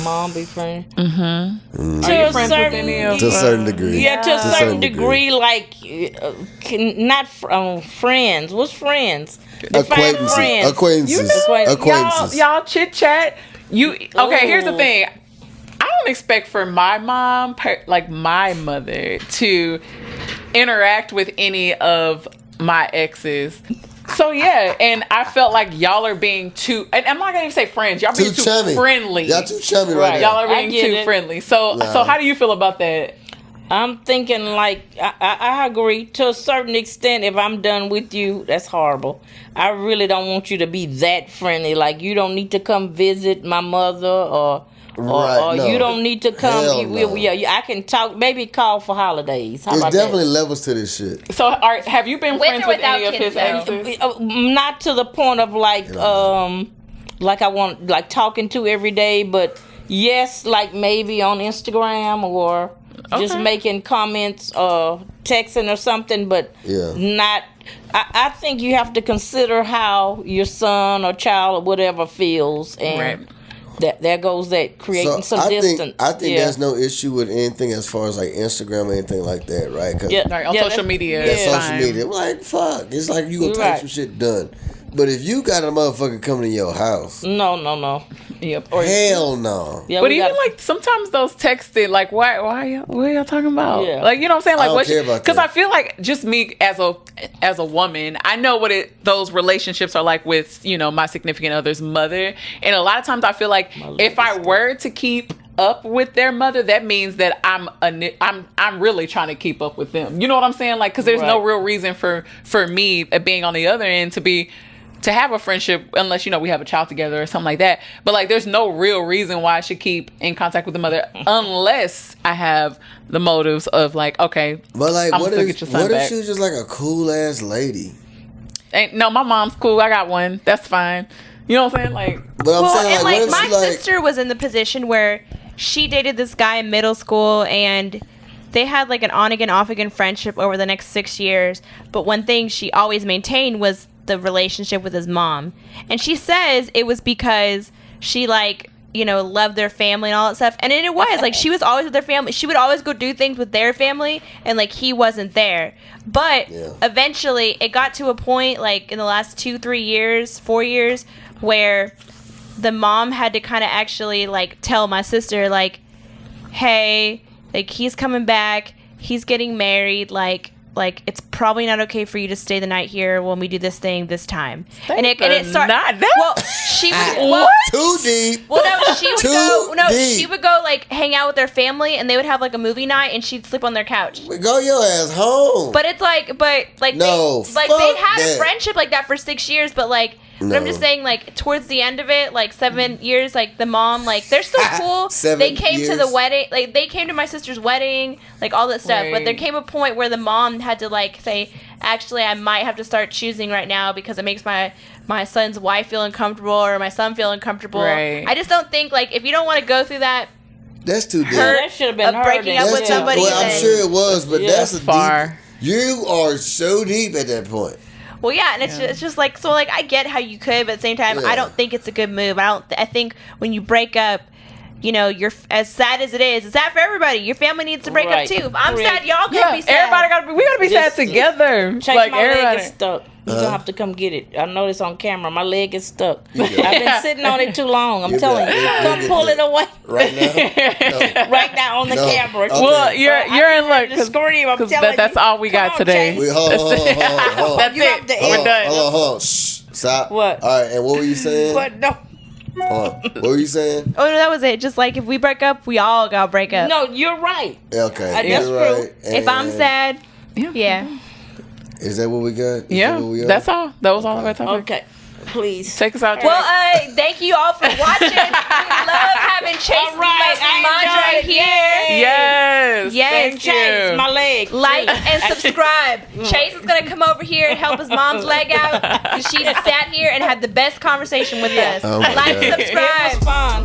Mom be friends. Are you friends with any of To a certain degree. Yeah, to a To certain degree, like not friends. What's friends? Define friends. Acquaintances. Acquaintances. Y'all chit chat. Okay? Here's the thing. I don't expect for my mom, like my mother, to interact with any of my exes. So yeah, and I felt like y'all are being too. And I'm not gonna even say friends. Y'all being too chummy. friendly. Y'all too chummy right Y'all now. are I being get too it. friendly. So Nah. so how do you feel about that? I'm thinking like I agree to a certain extent. If I'm done with you, that's horrible. I really don't want you to be that friendly. Like you don't need to come visit my mother or Right, no. you don't need to come. Hell no. I can talk. Maybe call for holidays. How There's about definitely levels to this shit. So have you been With friends or with without any of his kids, though? exes? Not to the point of like I want like talking to every day, but yes, like maybe on Instagram or just making comments or texting or something, but not. I think you have to consider how your son or child or whatever feels, and there goes that creating some distance. I think there's no issue with anything as far as like Instagram or anything like that, right? Cause Like on social media. social media, like fuck, it's like you gonna type some shit done. But if you got a motherfucker coming to your house, no. Yep. Or, hell no. Yeah, but even like sometimes those texted, like why what are y'all talking about? Yeah. Like, you know what I'm saying? Like, I don't care about because that. I feel like just me as a woman, I know what those relationships are like with, you know, my significant other's mother, and a lot of times I feel like if I were to keep up with their mother, that means that I'm really trying to keep up with them. You know what I'm saying? Like, because there's no real reason for me being on the other end to have a friendship unless, you know, we have a child together or something like that. But like, there's no real reason why I should keep in contact with the mother unless I have the motives of like, okay, But like, I'm what gonna if get your son back. she was just like a cool ass lady? No, my mom's cool. I got one. That's fine. You know what I'm saying? Like, But I'm saying, and like, what like if my she like? sister was in the position where she dated this guy in middle school, and they had like an on again, off again friendship over the next 6 years. But one thing she always maintained was the relationship with his mom, and she says it was because she, like, you know, loved their family and all that stuff. And it was like she was always with their family. She would always go do things with their family, and like he wasn't there. But eventually it got to a point, like in the last 2-3 years, 4 years, where the mom had to kind of actually like tell my sister, like, hey, like, he's coming back, he's getting married, like it's probably not okay for you to stay the night here when we do this thing this time. And it started. Well, she would. Too deep. Well, no, she would Too go. No, deep. she would go like hang out with their family, and they would have like a movie night, and she'd sleep on their couch. Go your ass home. But it's like, No, they fuck had that. a friendship like that for 6 years, but like. But I'm just saying, like, towards the end of it, like 7 years, like the mom, like, they're still cool. 7 they came to the years. wedding, like they came to my sister's wedding, like all that stuff. But there came a point where the mom had to like say, actually, I might have to start choosing right now because it makes my son's wife feel uncomfortable or my son feel uncomfortable. Right. I just don't think, like, if you don't want to go through that That's too deep. That should have been of breaking up heard. with somebody, Well, I'm then- sure it was, but that's a far. deep. You are so deep at that point. Well, yeah, and it's just like, so like I get how you could, but at the same time, Yeah. I don't think it's a good move. I think when you break up, you know, you're as sad as it is. It's sad for everybody. Your family needs to break up Right. too. If I'm Correct. sad, y'all gotta be sad. everybody we gotta be sad Just- together. Chase, Like, my leg everybody. is stuck. You're gonna have to come get it. I know this on camera. My leg is stuck. I've been sitting on it too long. I'm You telling got- you. you Come get pull that. it away. Right now? No. Right now on the No. camera. Okay. Well, you're in luck to scream. I'm telling that's you. all we got Come on, today. Chase. Wait, hold on. That's You have it. to We're end. done. Hold on. Shh. Stop. What? All right, and what were you saying? But no. Hold on. What were you saying? Oh no, that was it. Just like if we break up, we all gotta break up. No, you're right. Okay. That's you're true. right. If I'm And sad, yeah. Is that what we got? Is that Yeah, what we got? that's all. That was all I got to talk about. Okay. Please. Take us out. Well, thank you all for watching. We love having Chase All right, and I Madre enjoyed it. here. Yes. Yes, Thank Chase, you. my leg. Like and subscribe. Chase is gonna come over here and help his mom's leg out because she sat here and had the best conversation with us. Oh my Like, God. It was subscribe. fun.